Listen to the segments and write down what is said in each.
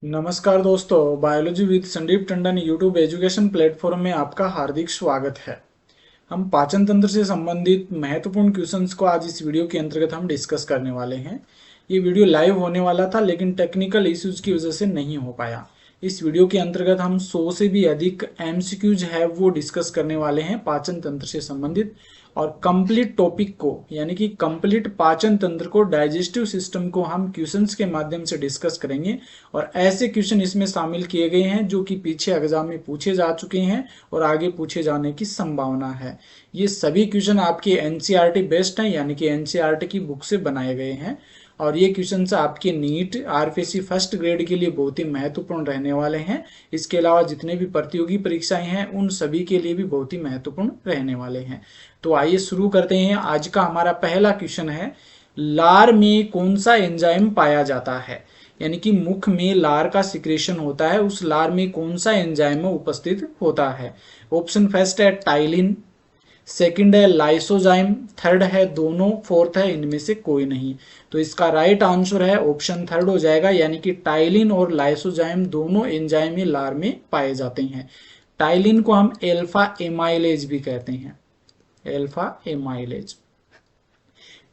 नमस्कार दोस्तों, biology with Sandeep Tandon YouTube education platform में आपका हार्दिक स्वागत है। हम पाचन तंत्र से संबंधित महत्वपूर्ण क्वेश्चंस को आज इस वीडियो के अंतर्गत हम डिस्कस करने वाले हैं। ये वीडियो लाइव होने वाला था लेकिन टेक्निकल इश्यूज की वजह से नहीं हो पाया। इस वीडियो के अंतर्गत हम 100 से भी अधिक एमसीक्यूज है वो डिस्कस करने वाले हैं पाचन तंत्र से संबंधित, और कंप्लीट टॉपिक को यानी कि कंप्लीट पाचन तंत्र को, डाइजेस्टिव सिस्टम को हम क्वेश्चंस के माध्यम से डिस्कस करेंगे। और ऐसे क्वेश्चन इसमें शामिल किए गए हैं जो कि पीछे एग्जाम में पूछे जा चुके हैं और आगे पूछे जाने की संभावना है। ये सभी क्वेश्चन आपके एनसीईआरटी बेस्ड हैं, यानी कि एनसीईआरटी की बुक से बनाए गए हैं। और ये क्वेश्चन आपके नीट आरपीएससी फर्स्ट ग्रेड के लिए बहुत ही महत्वपूर्ण रहने वाले हैं। इसके अलावा जितने भी प्रतियोगी परीक्षाएं हैं उन सभी के लिए भी बहुत ही महत्वपूर्ण रहने वाले हैं। तो आइए शुरू करते हैं। आज का हमारा पहला क्वेश्चन है, लार में कौन सा एंजाइम पाया जाता है? यानी कि मुख में लार का सिक्रेशन होता है, उस लार में कौन सा एंजाइम उपस्थित होता है? ऑप्शन फर्स्ट है टाइलिन, सेकंड है लाइसोजाइम, थर्ड है दोनों, फोर्थ है इनमें से कोई नहीं। तो इसका राइट आंसर है ऑप्शन थर्ड हो जाएगा, यानी कि टाइलिन और लाइसोजाइम दोनों एंजाइम ही लार में पाए जाते हैं। टाइलिन को हम एल्फा एमाइलेज भी कहते हैं, एल्फा एमाइलेज।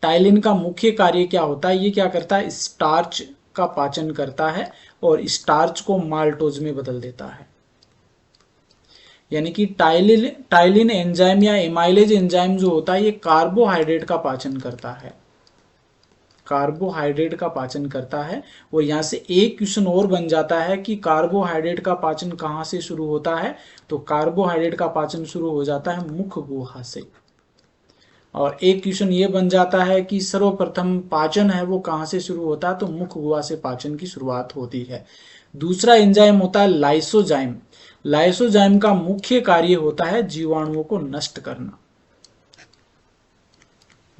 टाइलिन का मुख्य कार्य क्या होता है? ये क्या करता है? स्टार्च का पाचन करता है और स्टार्च को माल्टोज में बदल देता है। यानी कि टाइलिन एंजाइम या एमाइलेज एंजाइम जो होता है ये कार्बोहाइड्रेट का पाचन करता है, कार्बोहाइड्रेट का पाचन करता है। और यहां से एक क्वेश्चन और बन जाता है कि कार्बोहाइड्रेट का पाचन कहां से शुरू होता है? तो कार्बोहाइड्रेट का पाचन शुरू हो जाता है मुख गुहा से। और एक क्वेश्चन ये बन जाता है कि सर्वप्रथम पाचन है वो कहां से शुरू होता है? तो मुख गुहा से पाचन की शुरुआत होती है। दूसरा एंजाइम होता है लाइसोजाइम। लाइसोजाइम का मुख्य कार्य होता है जीवाणुओं को नष्ट करना,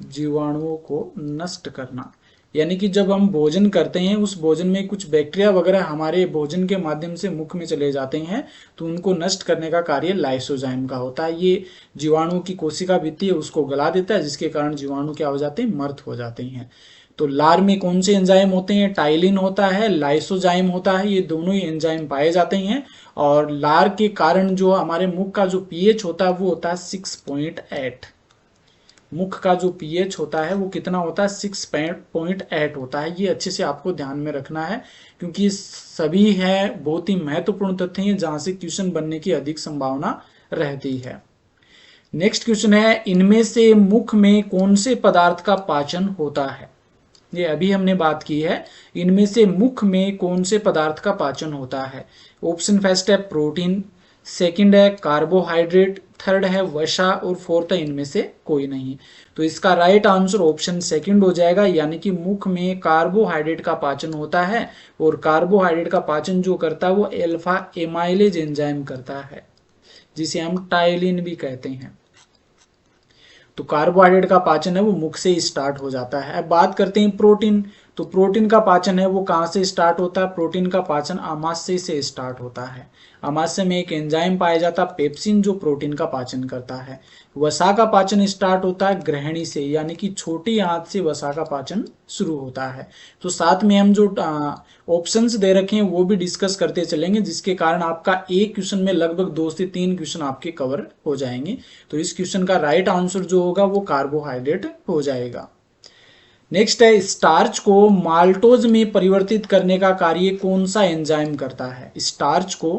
जीवाणुओं को नष्ट करना। यानी कि जब हम भोजन करते हैं उस भोजन में कुछ बैक्टीरिया वगैरह हमारे भोजन के माध्यम से मुख में चले जाते हैं, तो उनको नष्ट करने का कार्य लाइसोजाइम का होता है। ये जीवाणुओं की कोशिका भित्ति है उसको गला देता है, जिसके कारण जीवाणु क्या हो जाते हैं? मर्त हो जाते हैं। तो लार में कौन से एंजाइम होते हैं? टाइलिन होता है, लाइसोजाइम होता है, ये दोनों ही एंजाइम पाए जाते हैं। और लार के कारण जो हमारे मुख का जो पीएच होता है वो होता है 6.8। मुख का जो पीएच होता है वो कितना होता है? 6.8 होता है। ये अच्छे से आपको ध्यान में रखना है क्योंकि सभी है बहुत ही महत्वपूर्ण तथ्य हैं जहां से क्वेश्चन बनने की अधिक संभावना रहती है। नेक्स्ट क्वेश्चन है, इनमें से मुख में कौन से पदार्थ का पाचन होता है? ये अभी हमने बात की है, इनमें से मुख में कौन से पदार्थ का पाचन होता है? ऑप्शन फर्स्ट है प्रोटीन, सेकंड है कार्बोहाइड्रेट, थर्ड है वसा और फोर्थ है इनमें से कोई नहीं। तो इसका राइट आंसर ऑप्शन सेकंड हो जाएगा, यानी कि मुख में कार्बोहाइड्रेट का पाचन होता है। और कार्बोहाइड्रेट का पाचन जो करता है वो एल्फा एमाइलेज एंजाइम करता है, जिसे हम टाइलिन भी कहते हैं। तो कार्बोहाइड्रेट का पाचन है वो मुख से ही स्टार्ट हो जाता है। अब बात करते हैं प्रोटीन। तो प्रोटीन का पाचन है वो कहाँ से स्टार्ट होता है? प्रोटीन का पाचन आमाशय से स्टार्ट होता है। आमाशय में एक एंजाइम पाया जाता है पेप्सिन, जो प्रोटीन का पाचन करता है। वसा का पाचन स्टार्ट होता है ग्रहणी से, यानी कि छोटी आंत से वसा का पाचन शुरू होता है। तो साथ में हम जो ऑप्शंस दे रखे हैं वो भी डिस्कस करते चलेंगे, जिसके कारण आपका एक क्वेश्चन में लगभग 2 से 3 क्वेश्चन आपके कवर हो जाएंगे। तो इस क्वेश्चन का राइट आंसर जो होगा वो कार्बोहाइड्रेट हो जाएगा। नेक्स्ट है, स्टार्च को माल्टोज में परिवर्तित करने का कार्य कौन सा एंजाइम करता है? स्टार्च को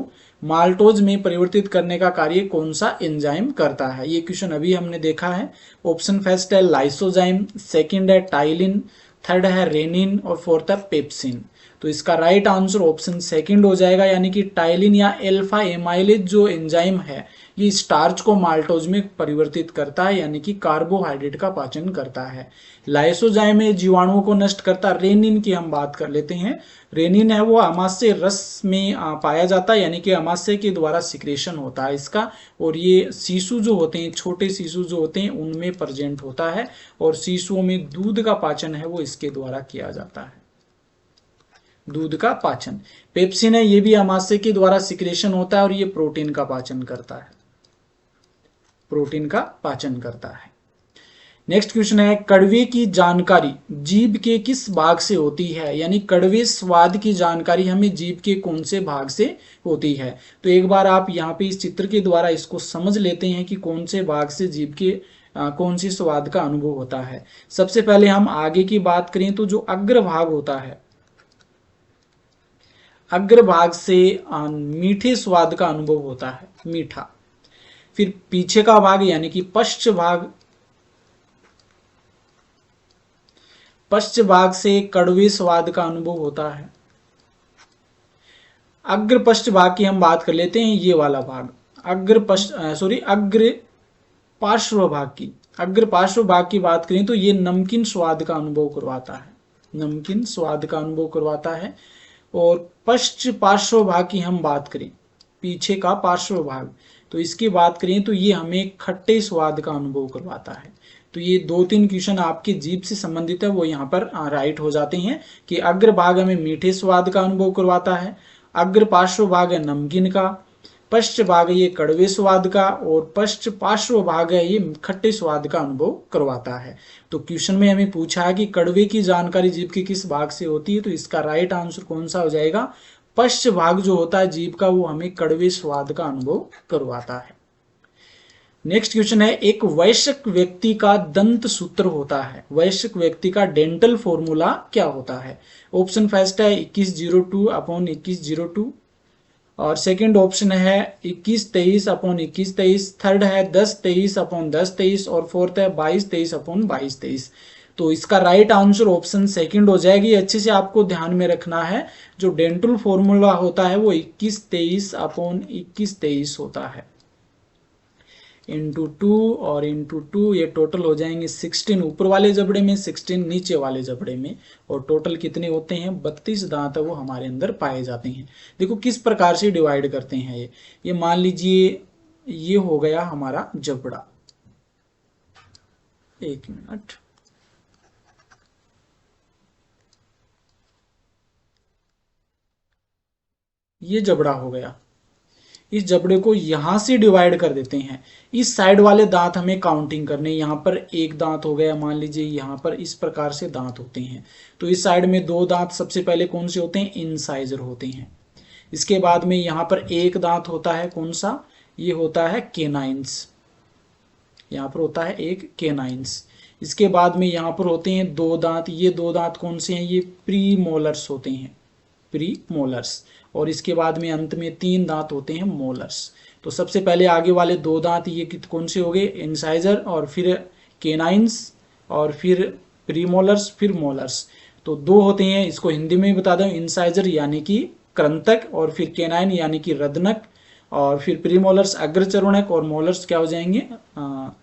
माल्टोज में परिवर्तित करने का कार्य कौन सा एंजाइम करता है? ये क्वेश्चन अभी हमने देखा है। ऑप्शन फर्स्ट है लाइसोजाइम, सेकंड है टाइलिन, थर्ड है रेनिन और फोर्थ है पेप्सिन। तो इसका राइट आंसर ऑप्शन सेकंड हो जाएगा, यानी कि टाइलिन या एल्फा एमाइलेज जो एंजाइम है ये स्टार्च को माल्टोज में परिवर्तित करता है, यानी कि कार्बोहाइड्रेट का पाचन करता है। लाइसोजाइम जीवाणुओं को नष्ट करता। रेनिन की हम बात कर लेते हैं। रेनिन है वो आमाशय रस में पाया जाता है, यानी कि आमाशय के द्वारा सिक्रेशन होता है इसका। और ये शिशु जो होते हैं, छोटे शिशु जो होते हैं उनमें प्रेजेंट होता है। और शिशुओं में दूध का पाचन है वो इसके द्वारा किया जाता है, दूध का पाचन। पेप्सिन है ये भी आमाशय के द्वारा सिक्रेशन होता है और ये प्रोटीन का पाचन करता है, प्रोटीन का पाचन करता है। नेक्स्ट क्वेश्चन है, कड़वे की जानकारी जीभ के किस भाग से होती है? यानी कड़वे स्वाद की जानकारी हमें जीभ के कौन से भाग से होती है? तो एक बार आप यहाँ पे इस चित्र के द्वारा इसको समझ लेते हैं कि कौन से भाग से जीभ के कौन सी स्वाद का अनुभव होता है। सबसे पहले हम आगे की बात करें तो जो अग्रभाग होता है, अग्रभाग से मीठे स्वाद का अनुभव होता है, मीठा। फिर पीछे का भाग यानी कि पश्च भाग, पश्च भाग से कड़वे स्वाद का अनुभव होता है। अग्र पश्च भाग की हम बात कर लेते हैं, ये वाला भाग अग्र पार्श्व भाग की, अग्र पार्श्व भाग की बात करें तो ये नमकीन स्वाद का अनुभव करवाता है, नमकीन स्वाद का अनुभव करवाता है। और पश्च पार्श्व भाग की हम बात करें, पीछे का पार्श्व भाग, तो इसकी बात करें तो ये हमें खट्टे स्वाद का अनुभव करवाता है। तो ये 2-3 क्वेश्चन आपके जीभ से संबंधित है वो यहाँ पर राइट हो जाते हैं कि अग्र भाग हमें मीठे स्वाद का अनुभव करवाता है, अग्र पार्श्व भाग है नमकीन का, पश्च भाग ये कड़वे स्वाद का, और पश्च पार्श्व भाग है ये खट्टे स्वाद का अनुभव करवाता है। तो क्वेश्चन में हमें पूछा है कि कड़वे की जानकारी जीभ के किस भाग से होती है, तो इसका राइट आंसर कौन सा हो जाएगा? पश्च भाग जो होता है जीभ का वो हमें कड़वे स्वाद का अनुभव करवाता है। नेक्स्ट क्वेश्चन है, एक वयस्क व्यक्ति का दंत सूत्र होता है, वयस्क व्यक्ति का डेंटल फॉर्मूला क्या होता है? ऑप्शन फर्स्ट है 2102/2102, और सेकंड ऑप्शन है 2123/2123, थर्ड है 1023/1023, और फोर्थ है 2223/2223। तो इसका राइट आंसर ऑप्शन सेकंड हो जाएगी। अच्छे से आपको ध्यान में रखना है, जो डेंटल फॉर्मूला होता है वो 2123/2123 होता है, इंटू 2 और इंटू 2, ये टोटल हो जाएंगे 16 ऊपर वाले जबड़े में, 16 नीचे वाले जबड़े में, और टोटल कितने होते हैं? 32 दांत वो हमारे अंदर पाए जाते हैं। देखो किस प्रकार से डिवाइड करते हैं ये मान लीजिए ये हो गया हमारा जबड़ा, एक मिनट, ये जबड़ा हो गया, इस जबड़े को यहां से डिवाइड कर देते हैं। इस साइड वाले दांत हमें काउंटिंग करने, यहाँ पर एक दांत हो गया, मान लीजिए यहाँ पर इस प्रकार से दांत होते हैं। तो इस साइड में 2 दांत सबसे पहले कौन से होते हैं? इंसाइजर होते हैं। इसके बाद में यहाँ पर एक दांत होता है, कौन सा? ये होता है केनाइंस, यहाँ पर होता है एक केनाइंस। इसके बाद में यहाँ पर होते हैं 2 दांत, ये 2 दांत कौन से हैं? ये प्री मोलर्स होते हैं, प्री मोलर्स। और इसके बाद में अंत में 3 दांत होते हैं, मोलर्स। तो सबसे पहले आगे वाले 2 दांत ये कौन से हो गए? इंसाइजर, और फिर केनाइंस, और फिर प्रीमोलर्स, फिर मोलर्स। तो 2 होते हैं, इसको हिंदी में बता दें, इंसाइजर यानी कि कृंतक, और फिर केनाइन यानी कि रदनक, और फिर प्रीमोलर्स अग्रचर्वणक, और मोलर्स क्या हो जाएंगे?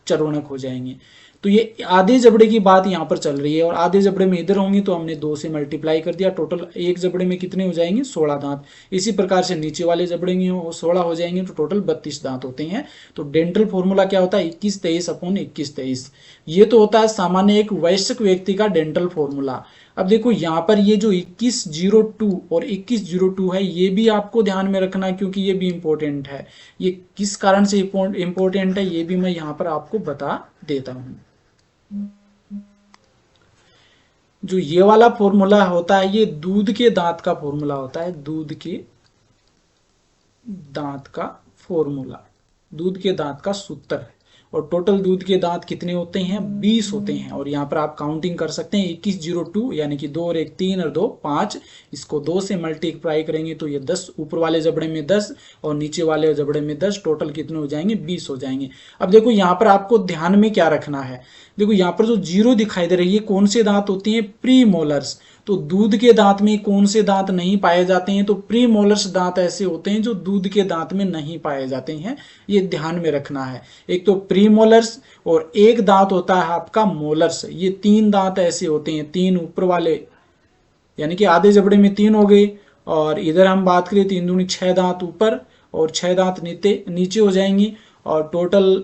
चर्वणक हो जाएंगे। तो ये आधे जबड़े की बात यहाँ पर चल रही है, और आधे जबड़े में इधर होंगी तो हमने 2 से मल्टीप्लाई कर दिया, टोटल एक जबड़े में कितने हो जाएंगे? 16 दांत। इसी प्रकार से नीचे वाले जबड़े में 16 हो जाएंगे, तो टोटल 32 दांत होते हैं। तो डेंटल फॉर्मूला क्या होता है? 2123/2123। ये तो होता है सामान्य एक वयस्क व्यक्ति का डेंटल फॉर्मूला। अब देखो यहाँ पर ये जो 2102 और 2102 है, ये भी आपको ध्यान में रखना है, क्योंकि ये भी इंपॉर्टेंट है। ये किस कारण से इंपॉर्टेंट है ये भी मैं यहाँ पर आपको बता देता हूँ। जो ये वाला फॉर्मूला होता है, ये दूध के दांत का फॉर्मूला होता है, दूध के दांत का फॉर्मूला, दूध के दांत का सूत्र है। और टोटल दूध के दांत कितने होते हैं? 20 होते हैं। और यहाँ पर आप काउंटिंग कर सकते हैं, 2102 यानी कि 2 और 1 3 और 2 5, इसको 2 से मल्टीप्लाई करेंगे तो ये 10, ऊपर वाले जबड़े में 10 और नीचे वाले जबड़े में 10, टोटल कितने हो जाएंगे? 20 हो जाएंगे। अब देखो यहाँ पर आपको ध्यान में क्या रखना है, देखो यहाँ पर जो 0 दिखाई दे रही है, कौन से दांत होते हैं? Pre molars. तो दूध के दांत में कौन से दांत नहीं पाए जाते हैं? तो प्री मोलर्स दांत ऐसे होते हैं जो दूध के दांत में नहीं पाए जाते हैं, ये ध्यान में रखना है। एक तो प्री मोलर्स, और एक दांत होता है आपका मोलर्स। ये 3 दांत ऐसे होते हैं, 3 ऊपर वाले, यानी कि आधे जबड़े में 3 हो गए, और इधर हम बात करें 3 दूनी 6 दांत ऊपर और 6 दांत नीचे हो जाएंगे, और टोटल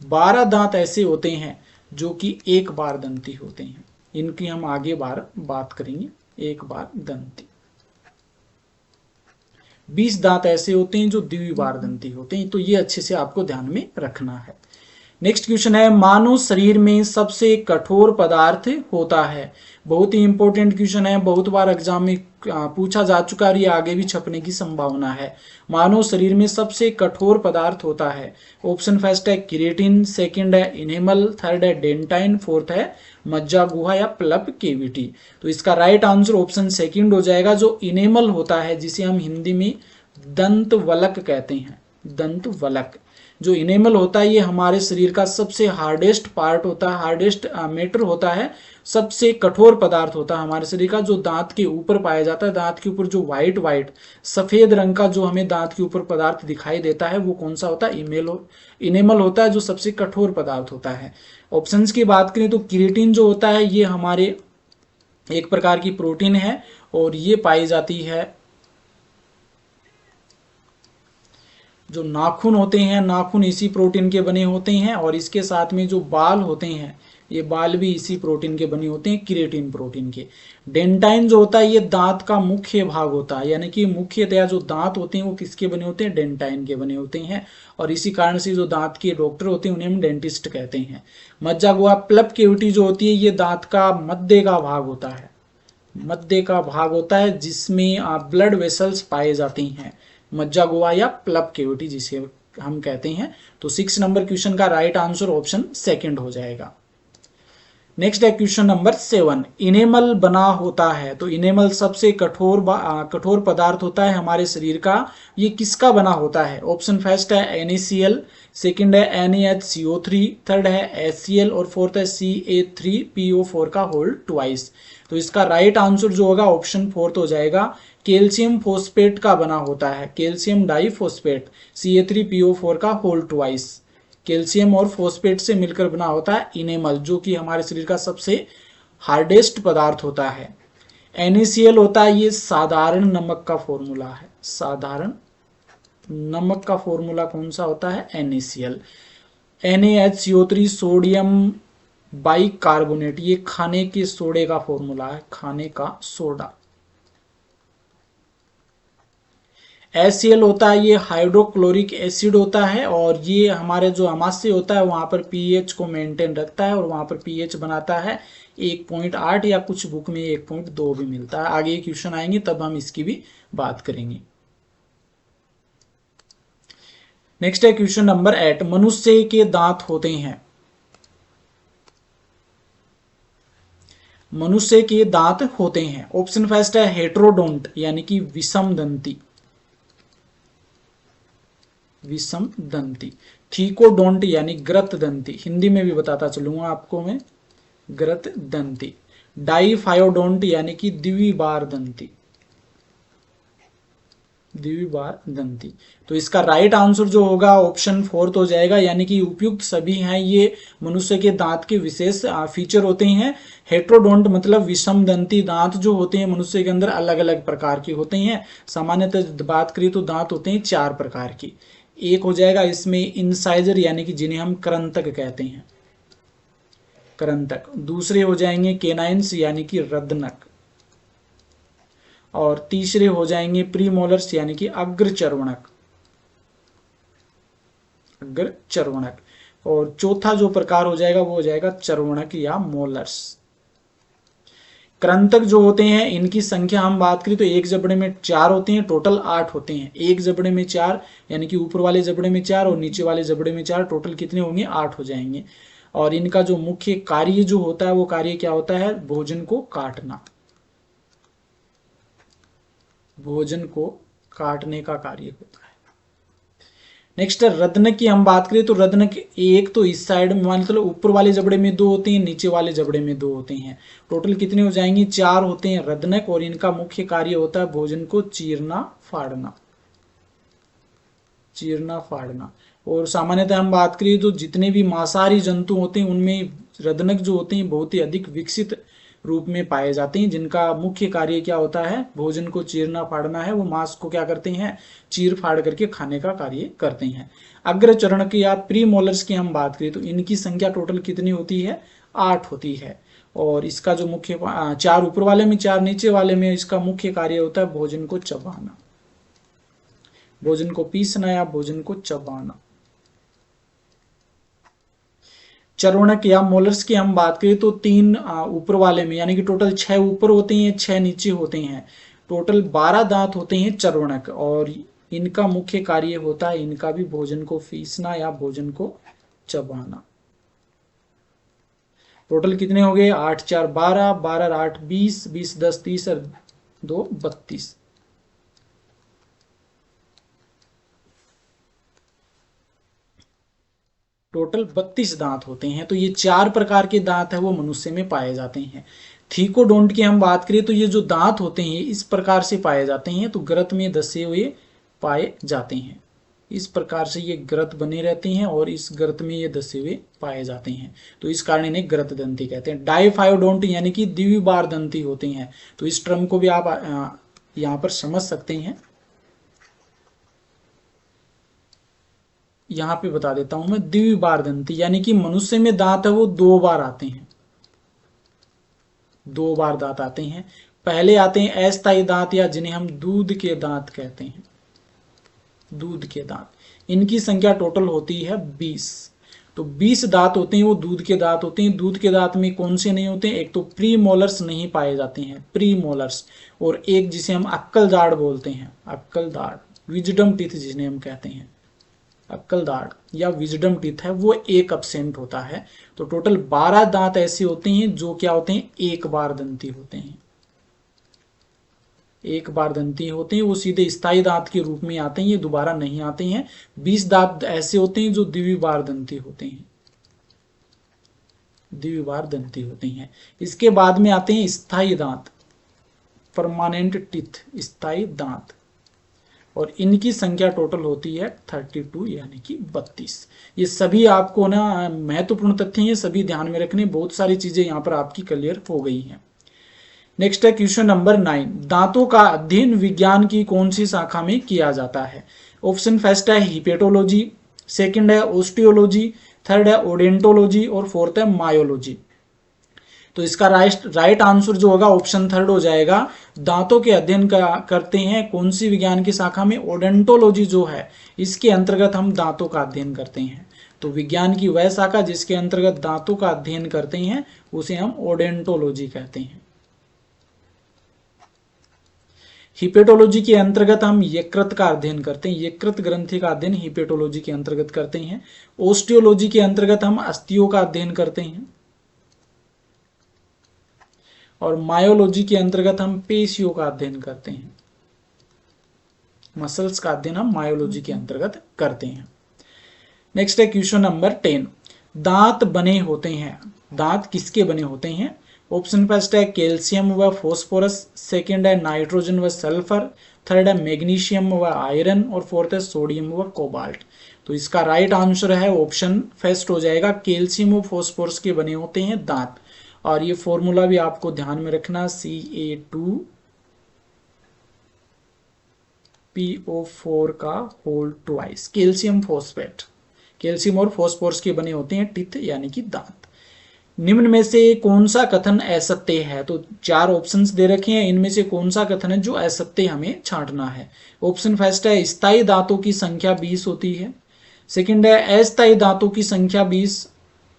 12 दांत ऐसे होते हैं जो कि एक बार दंती होते हैं। इनकी हम आगे बात करेंगे, एक बार दंती। 20 दांत ऐसे होते हैं जो द्विबार दंती होते हैं। तो ये अच्छे से आपको ध्यान में रखना है। नेक्स्ट क्वेश्चन है, मानव शरीर में सबसे कठोर पदार्थ होता है। बहुत ही इंपॉर्टेंट क्वेश्चन है, बहुत बार एग्जाम में पूछा जा चुका है और ये आगे भी छपने की संभावना है। मानव शरीर में सबसे कठोर पदार्थ होता है। ऑप्शन फर्स्ट है किरेटिन, सेकंड है इनेमल, थर्ड है डेंटाइन, फोर्थ है मज्जा गुहा या प्लब केविटी। तो इसका राइट आंसर ऑप्शन सेकंड हो जाएगा, जो इनेमल होता है, जिसे हम हिंदी में दंत वलक कहते हैं। दंत वलक जो इनेमल होता है, ये हमारे शरीर का सबसे हार्डेस्ट पार्ट होता है, हार्डेस्ट मैटर होता है, सबसे कठोर पदार्थ होता है हमारे शरीर का, जो दांत के ऊपर पाया जाता है। दांत के ऊपर जो व्हाइट व्हाइट सफेद रंग का जो हमें दांत के ऊपर पदार्थ दिखाई देता है, वो कौन सा होता है? इनेमल होता है, जो सबसे कठोर पदार्थ होता है। ऑप्शंस की बात करें तो किरेटिन जो होता है, ये हमारे एक प्रकार की प्रोटीन है और ये पाई जाती है, जो नाखून होते हैं, नाखून इसी प्रोटीन के बने होते हैं, और इसके साथ में जो बाल होते हैं, ये बाल भी इसी प्रोटीन के बने होते हैं, किरेटिन प्रोटीन के। डेंटाइन जो होता है, ये दांत का मुख्य भाग होता है, यानी कि मुख्यतया जो दांत होते हैं वो किसके बने होते हैं? डेंटाइन के बने होते हैं, और इसी कारण से जो दांत के डॉक्टर होते हैं उन्हें हम डेंटिस्ट कहते हैं। मज्जा गुहा प्लब केविटी जो होती है, ये दांत का मध्य का भाग होता है, मध्य का भाग होता है, जिसमें ब्लड वेसल्स पाए जाते हैं। मज्जा गुहा या प्लब केविटी जिसे हम कहते हैं। तो 6 नंबर क्वेश्चन का राइट आंसर ऑप्शन सेकंड हो जाएगा। नेक्स्ट है क्वेश्चन नंबर 7, इनेमल बना होता है। तो इनेमल सबसे कठोर पदार्थ होता है हमारे शरीर का, ये किसका बना होता है? ऑप्शन फर्स्ट है NaCl, सेकंड है NaHCO3, थर्ड है HCl और फोर्थ है Ca3PO4 का होल ट्वाइस। तो इसका राइट आंसर जो होगा ऑप्शन फोर्थ हो जाएगा, कैल्शियम फोस्फेट का बना होता है, कैल्शियम डाइफॉस्फेट, Ca3PO4 का होल ट्वाइस। कैल्शियम और फोस्फेट से मिलकर बना होता है इनेमल, जो कि हमारे शरीर का सबसे हार्डेस्ट पदार्थ होता है। NaCl होता है, ये साधारण नमक का फॉर्मूला है। साधारण नमक का फॉर्मूला कौन सा होता है? NaCl। NaHCO3 सोडियम बाइकार्बोनेट, ये खाने के सोडे का फॉर्मूला है, खाने का सोडा। HCl होता है, ये हाइड्रोक्लोरिक एसिड होता है, और ये हमारे जो अमाशय होता है वहां पर pH को मेंटेन रखता है, और वहां पर pH बनाता है 1.8 या कुछ बुक में 1.2 भी मिलता है। आगे क्वेश्चन आएंगे तब हम इसकी भी बात करेंगे। नेक्स्ट है क्वेश्चन नंबर 8, मनुष्य के दांत होते हैं। मनुष्य के दांत होते हैं। ऑप्शन फर्स्ट है हेट्रोडोंट, यानी कि विषम दंती, विषम दंती। थीकोडोंट यानी ग्रत दंती, हिंदी में भी बताता चलूंगा आपको मैं, ग्रत दंती। डाइफायोडोंट यानी कि द्विबार दंती, द्विबार दंती। तो इसका राइट आंसर जो होगा ऑप्शन फोर्थ हो जाएगा, यानी कि उपयुक्त सभी हैं, ये मनुष्य के दांत के विशेष फीचर होते हैं। हेट्रोडोंट मतलब विषम दंती दांत जो होते हैं मनुष्य के अंदर अलग अलग प्रकार के होते हैं। सामान्यतः बात करें तो दांत होते हैं 4 प्रकार के। एक हो जाएगा इसमें इंसाइजर, यानी कि जिन्हें हम करंतक कहते हैं, करंतक। दूसरे हो जाएंगे केनाइंस, यानी कि रदनक, और तीसरे हो जाएंगे प्रीमोलर्स, यानी कि अग्रचर्वणक, अग्रचर्वणक। और चौथा जो प्रकार हो जाएगा वो हो जाएगा चर्वणक या मोलर्स। करंतक जो होते हैं इनकी संख्या हम बात करें तो एक जबड़े में 4 होते हैं, टोटल 8 होते हैं। एक जबड़े में 4, यानी कि ऊपर वाले जबड़े में 4 और नीचे वाले जबड़े में 4, टोटल कितने होंगे? 8 हो जाएंगे। और इनका जो मुख्य कार्य जो होता है वो कार्य क्या होता है? भोजन को काटना, भोजन को काटने का कार्य होता है। नेक्स्ट रत्नक की हम बात करें तो रत्नक एक तो इस साइड में मान लो ऊपर वाले जबड़े में 2 होते हैं, नीचे वाले जबड़े में 2 होते हैं, टोटल कितने हो जाएंगे? 4 होते हैं रत्नक, और इनका मुख्य कार्य होता है भोजन को चीरना फाड़ना, चीरना फाड़ना। और सामान्यतः हम बात करें तो जितने भी मांसाहारी जंतु होते हैं उनमें रत्नक जो होते हैं बहुत ही अधिक विकसित रूप में पाए जाते हैं, जिनका मुख्य कार्य क्या होता है? भोजन को चीरना फाड़ना है। वो मांस को क्या करते हैं? चीर फाड़ करके खाने का कार्य करते हैं। अग्रचरण की या प्री मोलर्स की हम बात करें तो इनकी संख्या टोटल कितनी होती है? 8 होती है। और इसका जो मुख्य 4 ऊपर वाले में 4 नीचे वाले में, इसका मुख्य कार्य होता है भोजन को चबाना, भोजन को पीसना या भोजन को चबाना। चर्वणक या मोलर्स की हम बात करें तो 3 ऊपर वाले में, यानी कि टोटल 6 ऊपर होते हैं, 6 नीचे होते हैं, टोटल 12 दांत होते हैं चर्वणक। और इनका मुख्य कार्य होता है इनका भी भोजन को फीसना या भोजन को चबाना। टोटल कितने हो गए? 8 4 12, 12 8 20, 20 10 30 और 2 32। टोटल 32 दांत होते हैं। तो ये 4 प्रकार के दांत है वो मनुष्य में पाए जाते हैं। थीकोडोंट की हम बात करें तो ये जो दांत होते हैं इस प्रकार से पाए जाते हैं, तो ग्रत में धसे हुए पाए जाते हैं। इस प्रकार से ये ग्रत बने रहते हैं और इस ग्रत में ये धसे हुए पाए जाते हैं, तो इस कारण इन्हें ग्रत दंती कहते हैं। डाइफायोडोंट यानी कि द्विबार दंती होते हैं, तो इस टर्म को भी आप यहाँ पर समझ सकते हैं। यहां पे बता देता हूं मैं, द्विबार दंती यानी कि मनुष्य में दांत है वो 2 बार आते हैं, 2 बार दांत आते हैं। पहले आते हैं अस्थायी दांत या जिन्हें हम दूध के दांत कहते हैं, दूध के दांत। इनकी संख्या टोटल होती है 20। तो 20 दांत होते हैं वो दूध के दांत होते हैं। दूध के दांत में कौन से नहीं होते? एक तो प्री मोलर्स नहीं पाए जाते हैं, प्री मोलर्स, और एक जिसे हम अक्कल दाढ़ बोलते हैं, अक्कल दाढ़, विजडम टीथ जिन्हें हम कहते हैं, अक्कल दाढ़ या विजडम टीथ है वो एक अब्सेंट होता है। तो टोटल 12 दांत ऐसे होते हैं जो क्या होते हैं? एक बार दंती होते हैं, एक बार दंती होते हैं। वो सीधे स्थायी दांत के रूप में आते हैं, ये दोबारा नहीं आते हैं। 20 दांत ऐसे होते हैं जो द्विबार दंती होते हैं, द्विबार दंती होते हैं। इसके बाद में आते हैं स्थायी दांत, परमानेंट टीथ, स्थायी दांत, और इनकी संख्या टोटल होती है 32 यानी कि 32। ये सभी आपको ना महत्वपूर्ण तथ्य हैं, ये सभी ध्यान में रखने, बहुत सारी चीजें यहाँ पर आपकी क्लियर हो गई हैं। नेक्स्ट है क्वेश्चन नंबर 9, दांतों का अध्ययन विज्ञान की कौन सी शाखा में किया जाता है? ऑप्शन फर्स्ट है हिपेटोलॉजी, सेकंड है ऑस्टियोलॉजी, थर्ड है ओडेंटोलॉजी और फोर्थ है मायोलॉजी। तो इसका राइट आंसर जो होगा ऑप्शन थर्ड हो जाएगा। दांतों के अध्ययन करते हैं कौन सी विज्ञान की शाखा में? ओडेंटोलॉजी जो है इसके अंतर्गत हम दांतों का अध्ययन करते हैं। तो विज्ञान की वह शाखा जिसके अंतर्गत दांतों का अध्ययन करते हैं उसे हम ओडेंटोलॉजी कहते हैं। हिपेटोलॉजी के अंतर्गत हम यकृत का अध्ययन करते हैं, यकृत ग्रंथि का अध्ययन हिपेटोलॉजी के अंतर्गत करते हैं। ओस्टियोलॉजी के अंतर्गत हम अस्थियों का अध्ययन करते हैं, और मायोलॉजी के अंतर्गत हम पेशियों का अध्ययन करते हैं, मसल्स का अध्ययन हम मायोलॉजी के अंतर्गत करते हैं। नेक्स्ट है क्वेश्चन नंबर 10, दांत बने होते हैं, दांत किसके बने होते हैं? ऑप्शन फर्स्ट है कैल्शियम व फॉस्फोरस, सेकंड है नाइट्रोजन व सल्फर, थर्ड है मैग्नीशियम व आयरन और फोर्थ है सोडियम व कोबाल्ट। तो इसका राइट आंसर है ऑप्शन फर्स्ट हो जाएगा, कैल्शियम व फॉस्फोरस के बने होते हैं दांत। और ये फॉर्मूला भी आपको ध्यान में रखना, CA2PO4 का whole twice, calcium phosphate, calcium और फॉस्फोरस के बने होते हैं टीथ यानी कि दांत। निम्न में से कौन सा कथन असत्य है? तो 4 ऑप्शंस दे रखे हैं, इनमें से कौन सा कथन है जो असत्य हमें छांटना है? ऑप्शन फर्स्ट है स्थायी दांतों की संख्या 20 होती है, सेकंड है अस्थायी दांतों की संख्या 20,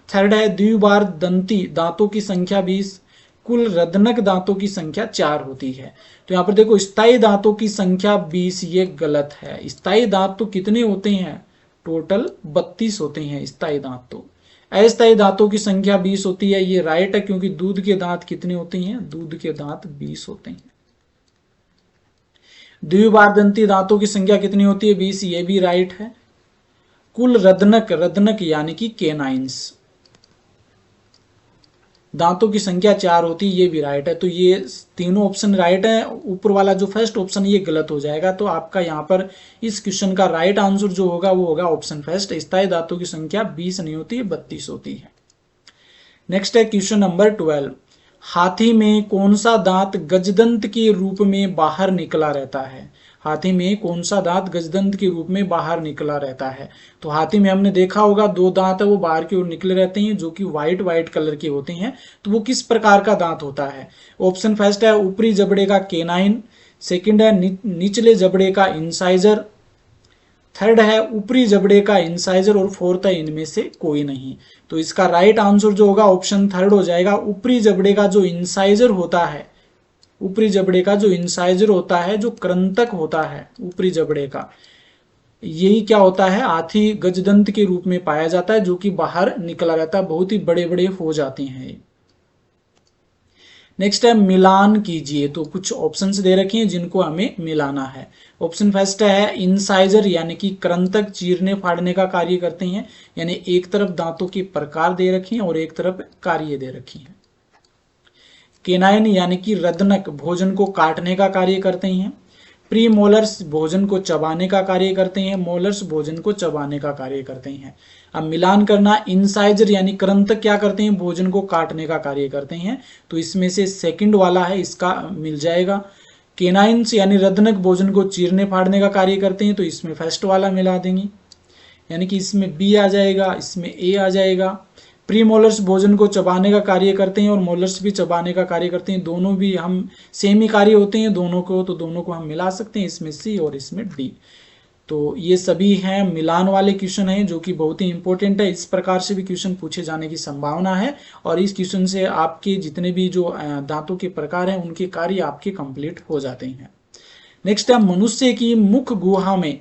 थर्ड है द्विबार दंती दांतों की संख्या 20, कुल रदनक दांतों की संख्या 4 होती है। तो यहाँ पर देखो स्थायी दांतों की संख्या 20, ये गलत है। स्थायी दांत तो कितने होते हैं? टोटल 32 होते हैं स्थायी दांत। तो अस्थायी दांतों की संख्या 20 होती है, ये राइट है, क्योंकि दूध के दांत कितने होते हैं? दूध के दांत 20 होते हैं। द्विबार दंती दांतों की संख्या कितनी होती है? 20, ये भी राइट है। कुल रदनक, रदनक यानी कि केनाइंस दांतों की संख्या 4 होती है, ये भी राइट है। तो ये तीनों ऑप्शन राइट है, ऊपर वाला जो फर्स्ट ऑप्शन ये गलत हो जाएगा। तो आपका यहाँ पर इस क्वेश्चन का राइट आंसर जो होगा वो होगा ऑप्शन फर्स्ट, स्थायी दांतों की संख्या 20 नहीं होती है, 32 होती है। नेक्स्ट है क्वेश्चन नंबर 12, हाथी में कौन सा दांत गजदंत के रूप में बाहर निकला रहता है? हाथी में कौन सा दांत गजदंत के रूप में बाहर निकला रहता है? तो हाथी में हमने देखा होगा 2 दांत है वो बाहर की ओर निकले रहते हैं, जो कि व्हाइट कलर के होते हैं। तो वो किस प्रकार का दांत होता है? ऑप्शन फर्स्ट है ऊपरी जबड़े का केनाइन, सेकंड है निचले जबड़े का इंसाइजर, थर्ड है ऊपरी जबड़े का इंसाइजर, और फोर्थ है इनमें से कोई नहीं। तो इसका राइट आंसर जो होगा ऑप्शन थर्ड हो जाएगा। ऊपरी जबड़े का जो इंसाइजर होता है, ऊपरी जबड़े का जो इंसाइजर होता है, जो कृंतक होता है ऊपरी जबड़े का, यही क्या होता है, हाथी गजदंत के रूप में पाया जाता है, जो कि बाहर निकला रहता है, बहुत ही बड़े बड़े हो जाते हैं। नेक्स्ट है मिलान कीजिए। तो कुछ ऑप्शंस दे रखे हैं जिनको हमें मिलाना है। ऑप्शन फर्स्ट है इंसाइजर, यानी कि कृंतक चीरने फाड़ने का कार्य करते हैं, यानी एक तरफ दांतों के प्रकार दे रखे हैं और एक तरफ कार्य दे रखी है। केनाइन यानी कि रदनक भोजन को काटने का कार्य करते हैं। प्री मोलर्स भोजन को चबाने का कार्य करते हैं। मोलर्स भोजन को चबाने का कार्य करते हैं। अब मिलान करना, इंसाइजर यानी कृंतक क्या करते हैं, भोजन को काटने का कार्य करते हैं, तो इसमें से सेकंड वाला है, इसका मिल जाएगा। केनाइन्स यानी रदनक भोजन को चीरने फाड़ने का कार्य करते हैं, तो इसमें फर्स्ट वाला मिला देंगे, यानी कि इसमें बी आ जाएगा, इसमें ए आ जाएगा। प्री मोलर्स भोजन को चबाने का कार्य करते हैं और मोलर्स भी चबाने का कार्य करते हैं, दोनों भी हम सेम ही कार्य होते हैं दोनों को, तो दोनों को हम मिला सकते हैं, इसमें सी और इसमें डी। तो ये सभी हैं मिलान वाले क्वेश्चन हैं जो कि बहुत ही इंपॉर्टेंट है। इस प्रकार से भी क्वेश्चन पूछे जाने की संभावना है और इस क्वेश्चन से आपके जितने भी जो दांतों के प्रकार हैं उनके कार्य आपके कंप्लीट हो जाते हैं। नेक्स्ट है मनुष्य की मुख गुहा में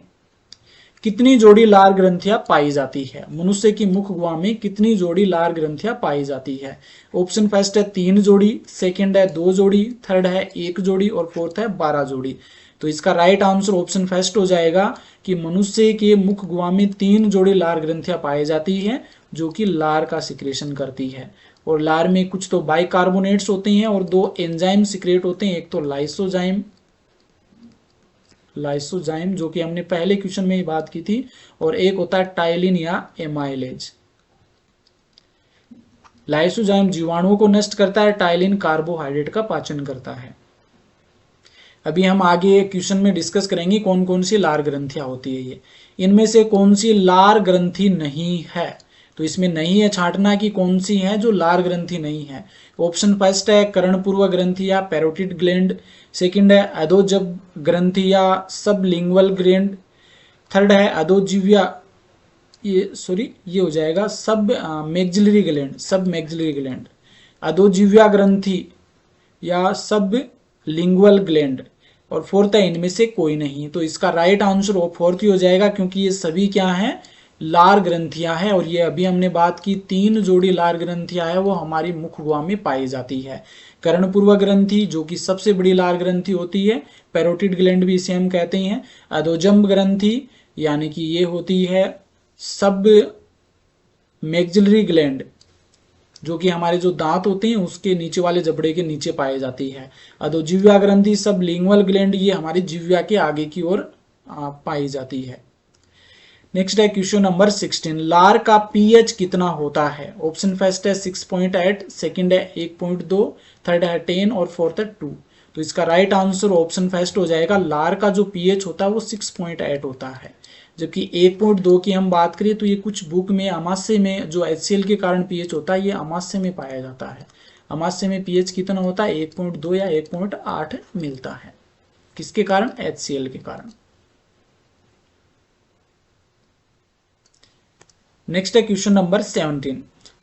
कितनी जोड़ी लार ग्रंथियां पाई जाती है। मनुष्य की मुख गुहा में कितनी जोड़ी लार ग्रंथियां पाई जाती है। ऑप्शन फर्स्ट है 3 जोड़ी, सेकंड है 2 जोड़ी, थर्ड है 1 जोड़ी और फोर्थ है 12 जोड़ी। तो इसका राइट आंसर ऑप्शन फर्स्ट हो जाएगा कि मनुष्य के मुख गुहा में 3 जोड़ी लार ग्रंथियां पाई जाती है जो कि लार का सिक्रेशन करती है। और लार में कुछ तो बाइकार्बोनेट्स होते हैं और 2 एंजाइम सिक्रेट होते हैं, एक तो लाइसोजाइम जो कि हमने पहले क्वेश्चन में ही बात की थी, और एक होता है टाइलिन या एमाइलेज। लाइसोजाइम जीवाणुओं को नष्ट करता है, टाइलिन कार्बोहाइड्रेट का पाचन करता है। अभी हम आगे क्वेश्चन में डिस्कस करेंगे कौन कौन सी लार ग्रंथियां होती है। ये इनमें से कौन सी लार ग्रंथि नहीं है, तो इसमें नहीं है छांटना कि कौन सी है जो लार ग्रंथि नहीं है। ऑप्शन फर्स्ट है कर्णपूर्व ग्रंथि या पैरोटिड ग्लैंड, सेकंड है अधोजब ग्रंथि या सबलिंगुअल ग्लैंड, थर्ड है अधोजिव्या, ये हो जाएगा सब मैग्जिलरी ग्लैंड, अधोजिव्या ग्रंथि या सब लिंगुअल ग्लैंड, और फोर्थ है इनमें से कोई नहीं। तो इसका राइट आंसर फोर्थ ही हो जाएगा क्योंकि ये सभी क्या हैं, लार ग्रंथियां हैं। और ये अभी हमने बात की 3 जोड़ी लार ग्रंथियां हैं वो हमारी मुख गुहा में पाई जाती है। कर्णपूर्व ग्रंथि जो कि सबसे बड़ी लार ग्रंथि होती है, पैरोटिड ग्लैंड भी इसे हम कहते हैं। अधोजंब ग्रंथि यानी कि ये होती है सब मैग्जिलरी ग्लैंड जो कि हमारे जो दांत होते हैं उसके नीचे वाले जबड़े के नीचे पाई जाती है। अधोजिह्वा ग्रंथि सब लिंगुअल ग्लैंड ये हमारी जिह्वा के आगे की ओर पाई जाती है। नेक्स्ट है क्वेश्चन नंबर 16, लार का पीएच कितना होता है। ऑप्शन फर्स्ट है 6.8, सेकंड है 1.2, थर्ड है 10 और फोर्थ है 2। तो इसका राइट आंसर ऑप्शन फर्स्ट हो जाएगा। लार का जो पीएच होता है वो 6.8 होता है, जबकि 1.2 की हम बात करें तो ये कुछ बुक में अमाशय में जो HCl के कारण पीएच होता है ये अमाशय में पाया जाता है। अमाशय में पीएच कितना होता है, 1.2 या 1.8 मिलता है। किसके कारण, HCl के कारण। नेक्स्ट है क्वेश्चन नंबर 17,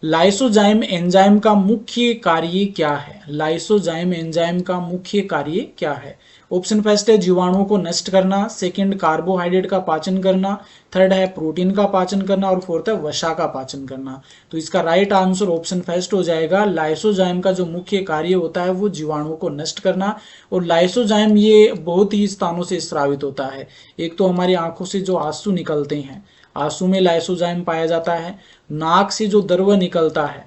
लाइसोजाइम एंजाइम का मुख्य कार्य क्या है। लाइसोजाइम एंजाइम का मुख्य कार्य क्या है। ऑप्शन फर्स्ट है जीवाणुओं को नष्ट करना, सेकंड कार्बोहाइड्रेट का पाचन करना, थर्ड है प्रोटीन का पाचन करना और फोर्थ है वसा का पाचन करना। तो इसका राइट आंसर ऑप्शन फर्स्ट हो जाएगा। लाइसोजाइम का जो मुख्य कार्य होता है वो जीवाणुओं को नष्ट करना, और लाइसोजाइम ये बहुत ही स्थानों से स्रावित होता है। एक तो हमारी आंखों से जो आंसू निकलते हैं, आंसू में लाइसोजाइम पाया जाता है। नाक से जो द्रव निकलता है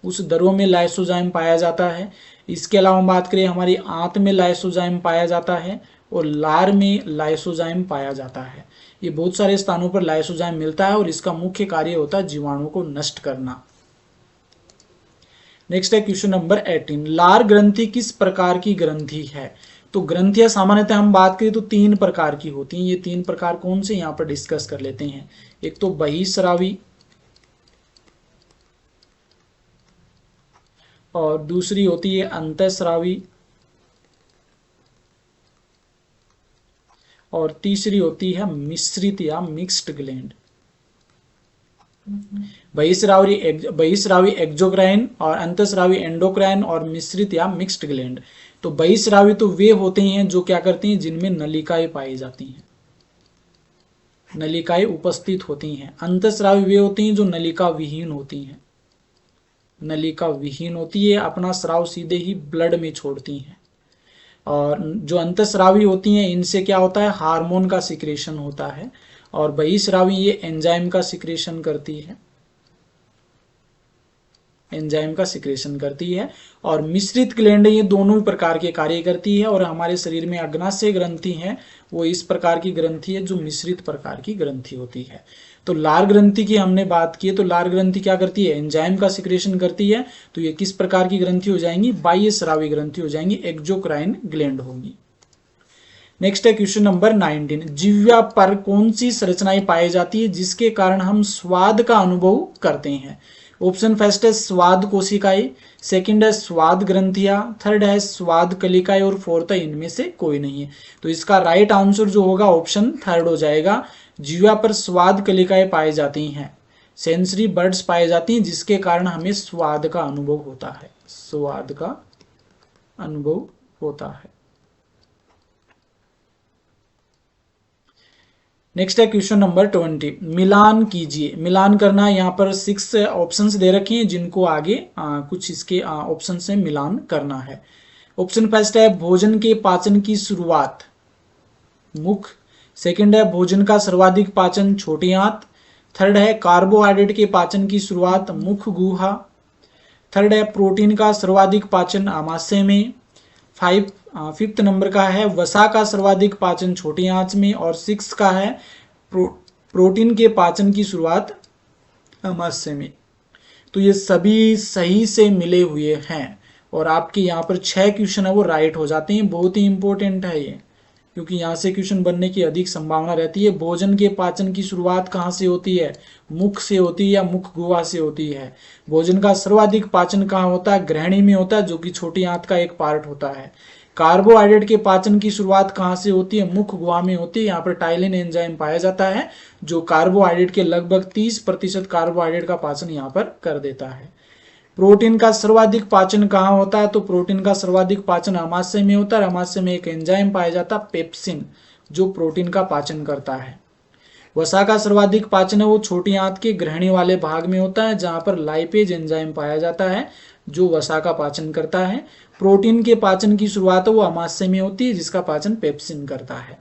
उस द्रव में लाइसोजाइम पाया जाता है। इसके अलावा हम बात करें हमारी आंत में लाइसोजाइम पाया जाता है और लार में लाइसोजाइम पाया जाता है। ये बहुत सारे स्थानों पर लाइसोजाइम मिलता है और इसका मुख्य कार्य होता है जीवाणुओं को नष्ट करना। नेक्स्ट है क्वेश्चन नंबर 18, लार ग्रंथि किस प्रकार की ग्रंथि है। तो ग्रंथियां सामान्यतः हम बात करें तो 3 प्रकार की होती हैं। ये 3 प्रकार कौन से यहाँ पर डिस्कस कर लेते हैं। एक तो बहिस्रावी, और दूसरी होती है अंतःस्रावी, और तीसरी होती है मिश्रित या मिक्स्ड ग्लैंड। बहिस्रावी एक्सोक्राइन और अंतःस्रावी एंडोक्राइन और मिश्रित या मिक्स्ड ग्लैंड। तो बहिस्रावी तो वे होते हैं जो क्या करते हैं, जिनमें नलिकाएं पाई जाती हैं, नलिकाएं उपस्थित होती हैं। अंतःस्रावी वे होती हैं जो नलिका विहीन होती हैं, नलिका विहीन होती है, अपना स्राव सीधे ही ब्लड में छोड़ती हैं। और जो अंतःस्रावी होती हैं इनसे क्या होता है, हार्मोन का सिक्रेशन होता है। और बहिस्रावी ये एंजाइम का सिक्रेशन करती है, एंजाइम का सिक्रेशन करती है। और मिश्रित ग्लैंड ये दोनों प्रकार के कार्य करती है। और हमारे शरीर में अग्नाशय ग्रंथि है, वो इस प्रकार की ग्रंथि है जो मिश्रित प्रकार की ग्रंथि होती है। तो लार ग्रंथि की हमने बात की, तो लार ग्रंथि क्या करती है, एंजाइम का सिक्रेशन करती है। तो ये किस प्रकार की ग्रंथि हो जाएंगी, बाह्य स्रावी ग्रंथि हो जाएंगी, एक्सोक्राइन ग्लैंड होंगी। नेक्स्ट है क्वेश्चन नंबर 19, जिह्वा पर कौन सी संरचनाएं पाई जाती है जिसके कारण हम स्वाद का अनुभव करते हैं। ऑप्शन फर्स्ट है स्वाद कोशिकाएं, सेकंड है स्वाद ग्रंथियां, थर्ड है स्वाद कलिकाएं और फोर्थ है इनमें से कोई नहीं है। तो इसका राइट आंसर जो होगा ऑप्शन थर्ड हो जाएगा। जिह्वा पर स्वाद कलिकाएं पाई जाती हैं, सेंसरी बर्ड्स पाए जाती हैं जिसके कारण हमें स्वाद का अनुभव होता है, स्वाद का अनुभव होता है। नेक्स्ट है क्वेश्चन नंबर 20, मिलान कीजिए। मिलान करना, यहाँ पर 6 ऑप्शंस दे रखे हैं जिनको आगे कुछ इसके ऑप्शन से मिलान करना है। ऑप्शन फर्स्ट है भोजन के पाचन की शुरुआत मुख, सेकंड है भोजन का सर्वाधिक पाचन छोटी आंत, थर्ड है कार्बोहाइड्रेट के पाचन की शुरुआत मुख गुहा, थर्ड है प्रोटीन का सर्वाधिक पाचन आमाशय में, फिफ्थ नंबर का है वसा का सर्वाधिक पाचन छोटी आंच में, और 6 का है प्रोटीन के पाचन की शुरुआत आमाशय में। तो ये सभी सही से मिले हुए हैं और आपके यहाँ पर 6 क्वेश्चन है वो राइट हो जाते हैं। बहुत ही इंपॉर्टेंट है ये, क्योंकि यहाँ से क्वेश्चन बनने की अधिक संभावना रहती है। भोजन के पाचन की शुरुआत कहाँ से होती है, मुख से होती है या मुख गुहा से होती है। भोजन का सर्वाधिक पाचन कहाँ होता है, ग्रहणी में होता है, जो कि छोटी आंत का एक पार्ट होता है। कार्बोहाइड्रेट के पाचन की शुरुआत कहाँ से होती है, मुख गुहा में होती है। यहाँ पर टाइलिन एंजाइम पाया जाता है जो कार्बोहाइड्रेट के लगभग 30% कार्बोहाइड्रेट का पाचन यहाँ पर कर देता है। प्रोटीन का सर्वाधिक पाचन कहाँ होता है, तो प्रोटीन का सर्वाधिक पाचन आमाशय में होता है। आमाशय में एक एंजाइम पाया जाता है पेप्सिन, जो प्रोटीन का पाचन करता है। वसा का सर्वाधिक पाचन है वो छोटी आंत के ग्रहणी वाले भाग में होता है, जहां पर लाइपेज एंजाइम पाया जाता है जो वसा का पाचन करता है। प्रोटीन के पाचन की शुरुआत है वो आमाशय में होती है, जिसका पाचन पेप्सिन करता है।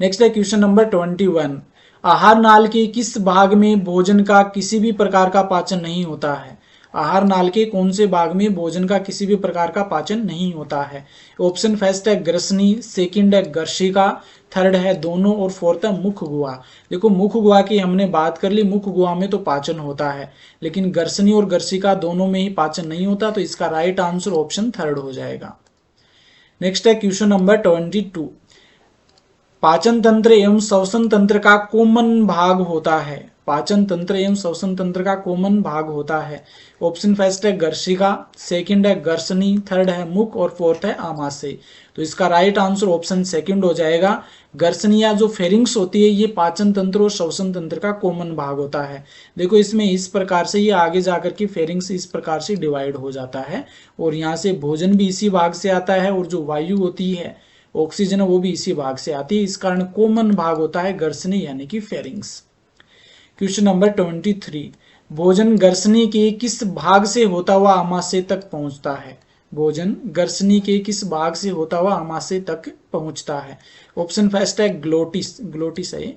नेक्स्ट है क्वेश्चन नंबर 21, आहार नाल के किस भाग में भोजन का किसी भी प्रकार का पाचन नहीं होता है। आहार नाल के कौन से भाग में भोजन का किसी भी प्रकार का पाचन नहीं होता है। ऑप्शन फर्स्ट है ग्रसनी, सेकंड है गर्शिका, थर्ड है दोनों और फोर्थ है मुख गुहा। देखो मुख गुहा की हमने बात कर ली, मुख गुहा में तो पाचन होता है, लेकिन गर्सनी और गर्शिका दोनों में ही पाचन नहीं होता। तो इसका राइट आंसर ऑप्शन थर्ड हो जाएगा। नेक्स्ट है क्वेश्चन नंबर 22, पाचन तंत्र एवं श्वसन तंत्र का कॉमन भाग होता है। पाचन तंत्र एवं श्वसन तंत्र का कॉमन भाग होता है। ऑप्शन फर्स्ट है गर्शिका, सेकंड है गर्सनी, थर्ड है मुख और फोर्थ है आमाशय। तो इसका राइट आंसर ऑप्शन सेकंड हो जाएगा। गर्सनी या जो फेरिंग्स होती है ये पाचन तंत्र और श्वसन तंत्र का कॉमन भाग होता है। देखो इसमें इस प्रकार से ये आगे जाकर के फेरिंग्स इस प्रकार से डिवाइड हो जाता है और यहाँ से भोजन भी इसी भाग से आता है और जो वायु होती है ऑक्सीजन वो भी इसी भाग से आती है। इस कारण कॉमन भाग होता है गर्सनी यानी कि फेरिंग्स। क्वेश्चन नंबर 23, भोजन गर्सनी के किस भाग से होता हुआ आमाशय तक पहुंचता है। भोजन गर्सनी के किस भाग से होता हुआ आमाशय तक पहुंचता है। ऑप्शन फर्स्ट है ग्लोटिस, ग्लोटिस है,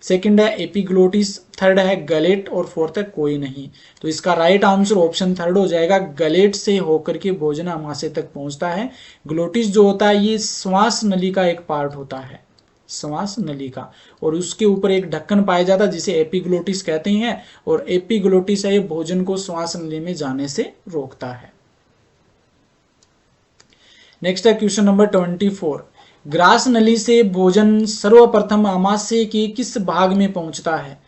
सेकंड है एपिग्लोटिस, थर्ड है गलेट और फोर्थ है कोई नहीं। तो इसका राइट आंसर ऑप्शन थर्ड हो जाएगा। गलेट से होकर के भोजन आमाशय तक पहुंचता है। ग्लोटिस जो होता है ये श्वास नली का एक पार्ट होता है, श्वास नली का, और उसके ऊपर एक ढक्कन पाया जाता है जिसे एपिग्लोटिस कहते हैं और एपिग्लोटिस है ये भोजन को श्वास नली में जाने से रोकता है। नेक्स्ट है क्वेश्चन नंबर 24, ग्रास नली से भोजन सर्वप्रथम आमाशय के किस भाग में पहुंचता है।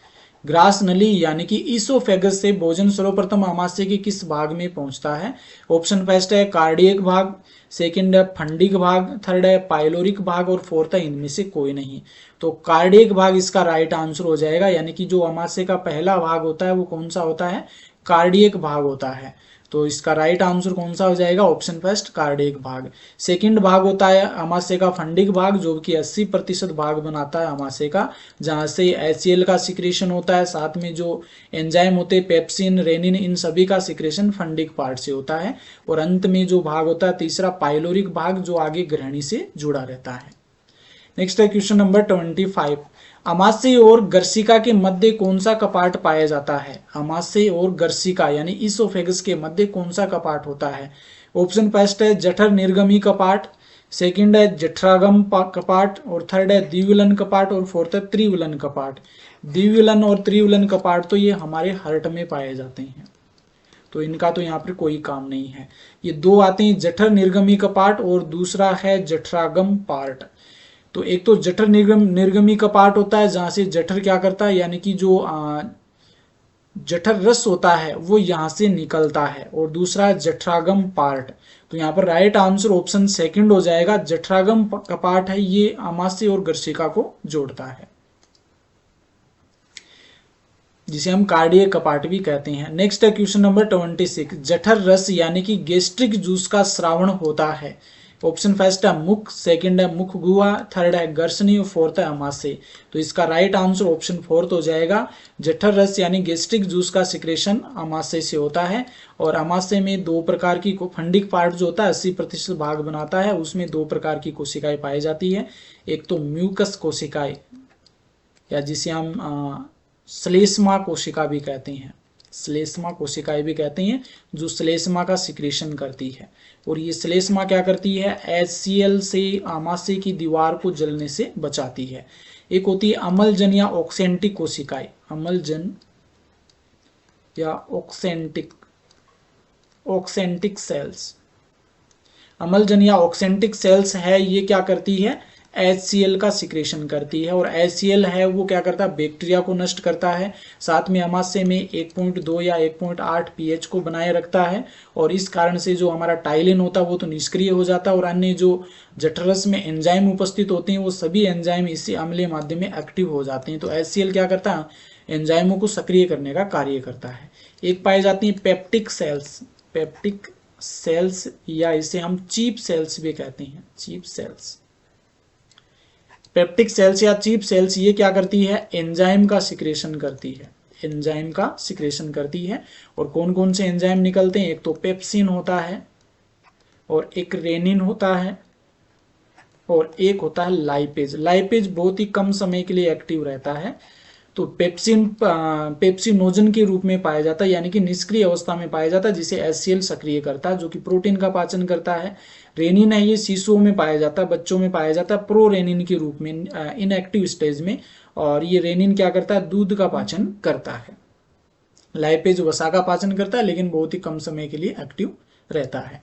ग्रास नली यानी कि ईसोफेगस से भोजन सर्वप्रथम आमाशय के किस भाग में पहुंचता है? ऑप्शन फर्स्ट है कार्डियक भाग, सेकंड है फंडिक भाग, थर्ड है पाइलोरिक भाग और फोर्थ है इनमें से कोई नहीं। तो कार्डियक भाग इसका राइट आंसर हो जाएगा, यानी कि जो आमाशय का पहला भाग होता है वो कौन सा होता है? कार्डियक भाग होता है। तो इसका राइट आंसर कौन सा हो जाएगा? ऑप्शन फर्स्ट कार्डियक भाग। सेकंड भाग होता है आमाशय का फंडिक भाग, जो कि 80% भाग बनाता है आमाशय का, जहां से HCl का सिक्रेशन होता है, साथ में जो एंजाइम होते हैं पेप्सिन, रेनिन, इन सभी का सिक्रेशन फंडिक पार्ट से होता है। और अंत में जो भाग होता है तीसरा पाइलोरिक भाग, जो आगे ग्रहणी से जुड़ा रहता है। नेक्स्ट है क्वेश्चन नंबर 25। आमाशय और गर्सिका के मध्य कौन सा कपाट पाया जाता है? आमाशय और गर्सिका यानी ईसोफेगस के मध्य कौन सा कपाट होता है? ऑप्शन फर्स्ट है जठर निर्गमी कपाट, सेकंड है जठरागम कपाट और थर्ड है द्विविलन कपाट और फोर्थ है त्रिविलन कपाट। द्विविलन और त्रिविलन कपाट तो ये हमारे हार्ट में पाए जाते हैं, तो इनका तो यहाँ पर कोई काम नहीं है। ये दो आते हैं जठर निर्गमी कपाट और दूसरा है जठरागम पार्ट। तो एक तो जठर निर्गमी कपाट होता है, जहां से जठर क्या करता है, यानी कि जो जठर रस होता है वो यहां से निकलता है, और दूसरा है जठरागम पार्ट। तो यहाँ पर राइट आंसर ऑप्शन सेकंड हो जाएगा। जठरागम कपाट है, ये आमाशय और गर्सिका को जोड़ता है, जिसे हम कार्डियक कपाट भी कहते हैं। नेक्स्ट है क्वेश्चन नंबर 26। जठर रस यानी कि गैस्ट्रिक जूस का श्रावण होता है। ऑप्शन फर्स्ट है मुख, सेकंड है मुख गुहा, थर्ड है गर्सनी और फोर्थ है आमाशय। तो इसका राइट आंसर ऑप्शन फोर्थ हो जाएगा। जठर रस यानी गैस्ट्रिक जूस का सिक्रेशन आमाशय से होता है, और आमाशय में दो प्रकार की फंडिक पार्ट जो होता है 80% भाग बनाता है, उसमें दो प्रकार की कोशिकाएं पाई जाती है। एक तो म्यूकस कोशिकाएं, या जिसे हम श्लेष्मा कोशिका भी कहते हैं, श्लेष्मा कोशिकाएं भी कहते हैं, जो श्लेष्मा का सिक्रेशन करती है। और ये श्लेष्मा क्या करती है? HCl से आमाशय की दीवार को जलने से बचाती है। एक होती है अम्लजन या ऑक्सेंटिक कोशिकाएं, अम्लजन या ऑक्सेंटिक सेल्स। अम्लजन या ऑक्सेंटिक सेल्स है, ये क्या करती है? HCl का सिक्रेशन करती है, और HCl है वो क्या करता है? बैक्टीरिया को नष्ट करता है, साथ में आमाशय में 1.2 या 1.8 pH को बनाए रखता है, और इस कारण से जो हमारा टाइलिन होता है वो तो निष्क्रिय हो जाता है, और अन्य जो जठरस में एंजाइम उपस्थित होते हैं वो सभी एंजाइम इसी अम्लीय माध्यम में एक्टिव हो जाते हैं। तो HCl क्या करता है? एंजाइमों को सक्रिय करने का कार्य करता है। एक पाई जाती है पेप्टिक सेल्स, या इसे हम चीप सेल्स भी कहते हैं, चीप सेल्स। पेप्टिक सेल्स या चीप सेल्स ये क्या करती है? एंजाइम का सिक्रेशन करती है, एंजाइम का सिक्रेशन करती है। और कौन कौन से एंजाइम निकलते हैं? एक तो पेप्सिन होता है, और एक रेनिन होता है, और एक होता है लाइपेज। लाइपेज बहुत ही कम समय के लिए एक्टिव रहता है। तो पेप्सिनोजन के रूप में पाया जाता है, यानी कि निष्क्रिय अवस्था में पाया जाता है, जिसे HCl सक्रिय करता है, जो कि प्रोटीन का पाचन करता है। रेनिन है, ये शिशुओं में पाया जाता है, बच्चों में पाया जाता है प्रो रेनिन के रूप में, इनएक्टिव स्टेज में। और ये रेनिन क्या करता है? दूध का पाचन करता है। लाइपेज वसा का पाचन करता है, लेकिन बहुत ही कम समय के लिए एक्टिव रहता है।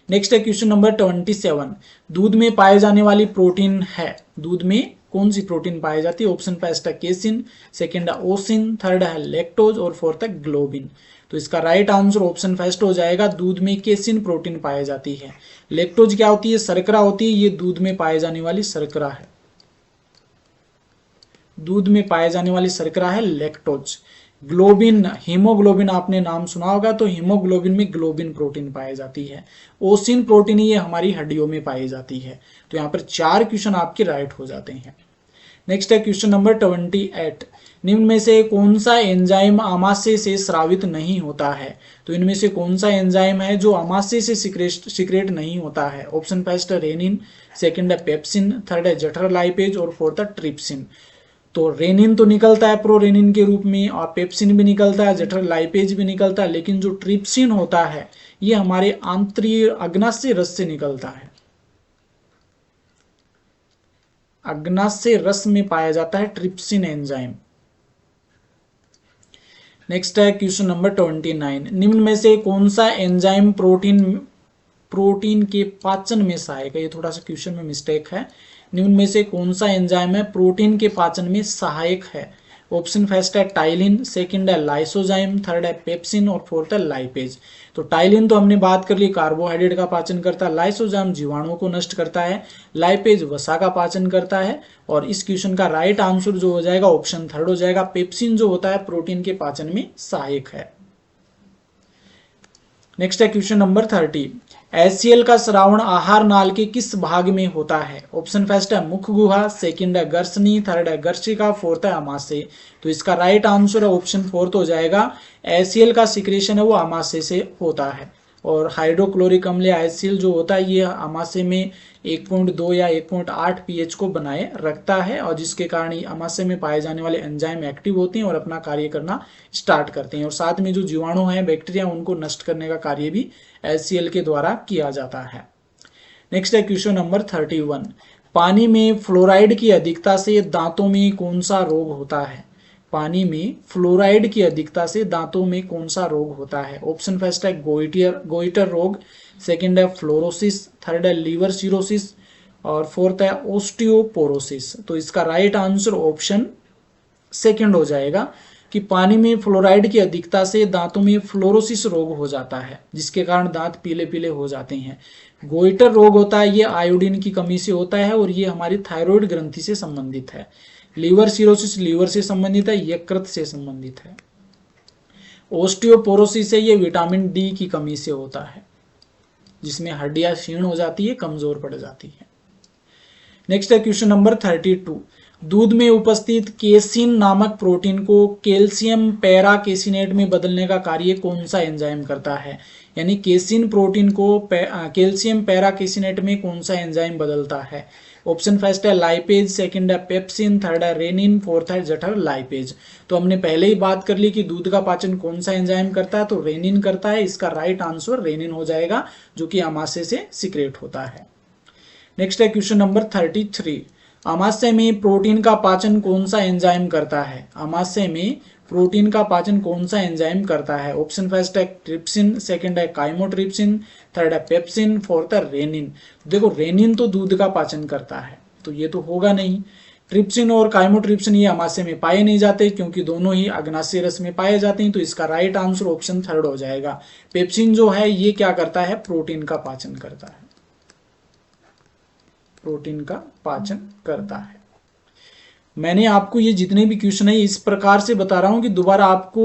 नेक्स्ट है क्वेश्चन नंबर 27। दूध में पाए जाने वाली प्रोटीन है, दूध में कौन सी प्रोटीन पाई जाती है? ऑप्शन फर्स्ट है केसिन, सेकंड है ओसिन, थर्ड है लैक्टोज और फोर्थ है ग्लोबिन। तो इसका राइट आंसर ऑप्शन फर्स्ट हो जाएगा। दूध में केसिन प्रोटीन पाई जाती है। लैक्टोज क्या होती है? शर्करा होती है, ये दूध में पाए जाने वाली शर्करा है, दूध में पाए जाने वाली शर्करा है लैक्टोज। ग्लोबिन, हीमोग्लोबिन आपने नाम सुना होगा, तो हीमोग्लोबिन में ग्लोबिन प्रोटीन पाई जाती है। ओसिन प्रोटीन ये हमारी हड्डियों में पाई जाती है। तो यहाँ पर 4 क्वेश्चन आपके राइट हो जाते हैं। नेक्स्ट है क्वेश्चन नंबर 28। निम्न में से कौन सा एंजाइम आमाशय से स्रावित नहीं होता है? तो इनमें से कौन सा एंजाइम है जो आमाशय से सिक्रेट नहीं होता है? ऑप्शन फर्स्ट है रेनिन, सेकंड है पेप्सिन, थर्ड है जठर लाइपेज और फोर्थ है ट्रिप्सिन। तो रेनिन तो निकलता है प्रो रेनिन के रूप में, और पेप्सिन भी निकलता है, जठर लाइपेज भी निकलता है, लेकिन जो ट्रिप्सिन होता है ये हमारे आंतरिक अग्नाशय रस से निकलता है, अग्नाशय रस में पाया जाता है ट्रिप्सिन एंजाइम। नेक्स्ट है क्वेश्चन नंबर 29। निम्न में से कौन सा एंजाइम प्रोटीन के पाचन में सहायक है? ये थोड़ा सा क्वेश्चन में मिस्टेक है। निम्न में से कौन सा एंजाइम है प्रोटीन के पाचन में सहायक है? ऑप्शन फर्स्ट है टाइलिन, सेकंड है लाइसोजाइम, थर्ड है पेप्सिन और फोर्थ है लाइपेज। तो टाइलिन तो हमने बात कर ली, कार्बोहाइड्रेट का पाचन करता है। लाइसोजाइम जीवाणुओं को नष्ट करता है। लाइपेज वसा का पाचन करता है। और इस क्वेश्चन का राइट आंसर जो हो जाएगा ऑप्शन थर्ड हो जाएगा। पेप्सिन जो होता है प्रोटीन के पाचन में सहायक है। नेक्स्ट है क्वेश्चन नंबर 30। HCl का स्रावण आहार नाल के किस भाग में होता है? ऑप्शन फर्स्ट है मुख गुहा, सेकंड है गर्सनी, थर्ड है गर्शिका, फोर्थ है आमाशय। तो इसका राइट आंसर है ऑप्शन फोर्थ हो जाएगा। HCl का सिक्रेशन है वो आमाशय से होता है। और हाइड्रोक्लोरिक अम्ल HCl जो होता है ये आमाशय में 1.2 या 1.8 pH को बनाए रखता है, और जिसके कारण आमाशय में पाए जाने वाले एंजाइम एक्टिव होते हैं और अपना कार्य करना स्टार्ट करते हैं। और साथ में जो जीवाणु हैं, बैक्टीरिया, उनको नष्ट करने का कार्य भी HCl के द्वारा किया जाता है। नेक्स्ट है क्वेश्चन नंबर 31। पानी में फ्लोराइड की अधिकता से दांतों में कौन सा रोग होता है? पानी में फ्लोराइड की अधिकता से दांतों में कौन सा रोग होता है? ऑप्शन फर्स्ट है गोइटर रोग, सेकंड है फ्लोरोसिस, थर्ड है लीवर सिरोसिस और फोर्थ है ओस्टियोपोरोसिस। तो इसका राइट आंसर ऑप्शन सेकंड हो जाएगा कि पानी में फ्लोराइड की अधिकता से दांतों में फ्लोरोसिस रोग हो जाता है, जिसके कारण दांत पीले पीले हो जाते हैं। गोइटर रोग होता है, ये आयोडीन की कमी से होता है और ये हमारी थायराइड ग्रंथि से संबंधित है। लीवर सिरोसिस लीवर से संबंधित है, यकृत से संबंधित है। ओस्टियोपोरोसिस है, ये विटामिन डी की कमी से होता है, जिसमें हड्डियां क्षीण हो जाती है, कमजोर पड़ जाती है। नेक्स्ट है क्वेश्चन नंबर 32। दूध में उपस्थित केसिन नामक प्रोटीन को कैल्शियम पैराकेसिनेट में बदलने का कार्य कौन सा एंजाइम करता है? यानी केसिन प्रोटीन को कैल्शियम पैराकेसिनेट में कौन सा एंजाइम बदलता है? ऑप्शन फर्स्ट है लाइपेज, सेकंड है पेप्सिन, थर्ड है रेनिन, फोर्थ है जठर लाइपेज। तो हमने पहले ही बात कर ली कि दूध का पाचन कौन सा एंजाइम करता है, तो रेनिन करता है। इसका राइट आंसर रेनिन हो जाएगा, जो कि आमाशय से सीक्रेट होता है। नेक्स्ट है क्वेश्चन नंबर 33। आमाशय में प्रोटीन का पाचन कौन सा एंजाइम करता है? आमाशय में प्रोटीन का पाचन कौन सा एंजाइम करता है? ऑप्शन फर्स्ट है ट्रिप्सिन, सेकंड है काइमोट्रिप्सिन, थर्ड है पेप्सिन, फोर्थ है रेनिन। देखो रेनिन तो दूध का पाचन करता है, तो ये तो होगा नहीं। ट्रिप्सिन और काइमोट्रिप्सिन ये आमाशय में पाए नहीं जाते, क्योंकि दोनों ही अग्नाशय रस में पाए जाते हैं। तो इसका राइट आंसर ऑप्शन थर्ड हो जाएगा। पेप्सिन जो है ये क्या करता है? प्रोटीन का पाचन करता है, प्रोटीन का पाचन करता है। मैंने आपको ये जितने भी क्वेश्चन है इस प्रकार से बता रहा हूं कि दोबारा आपको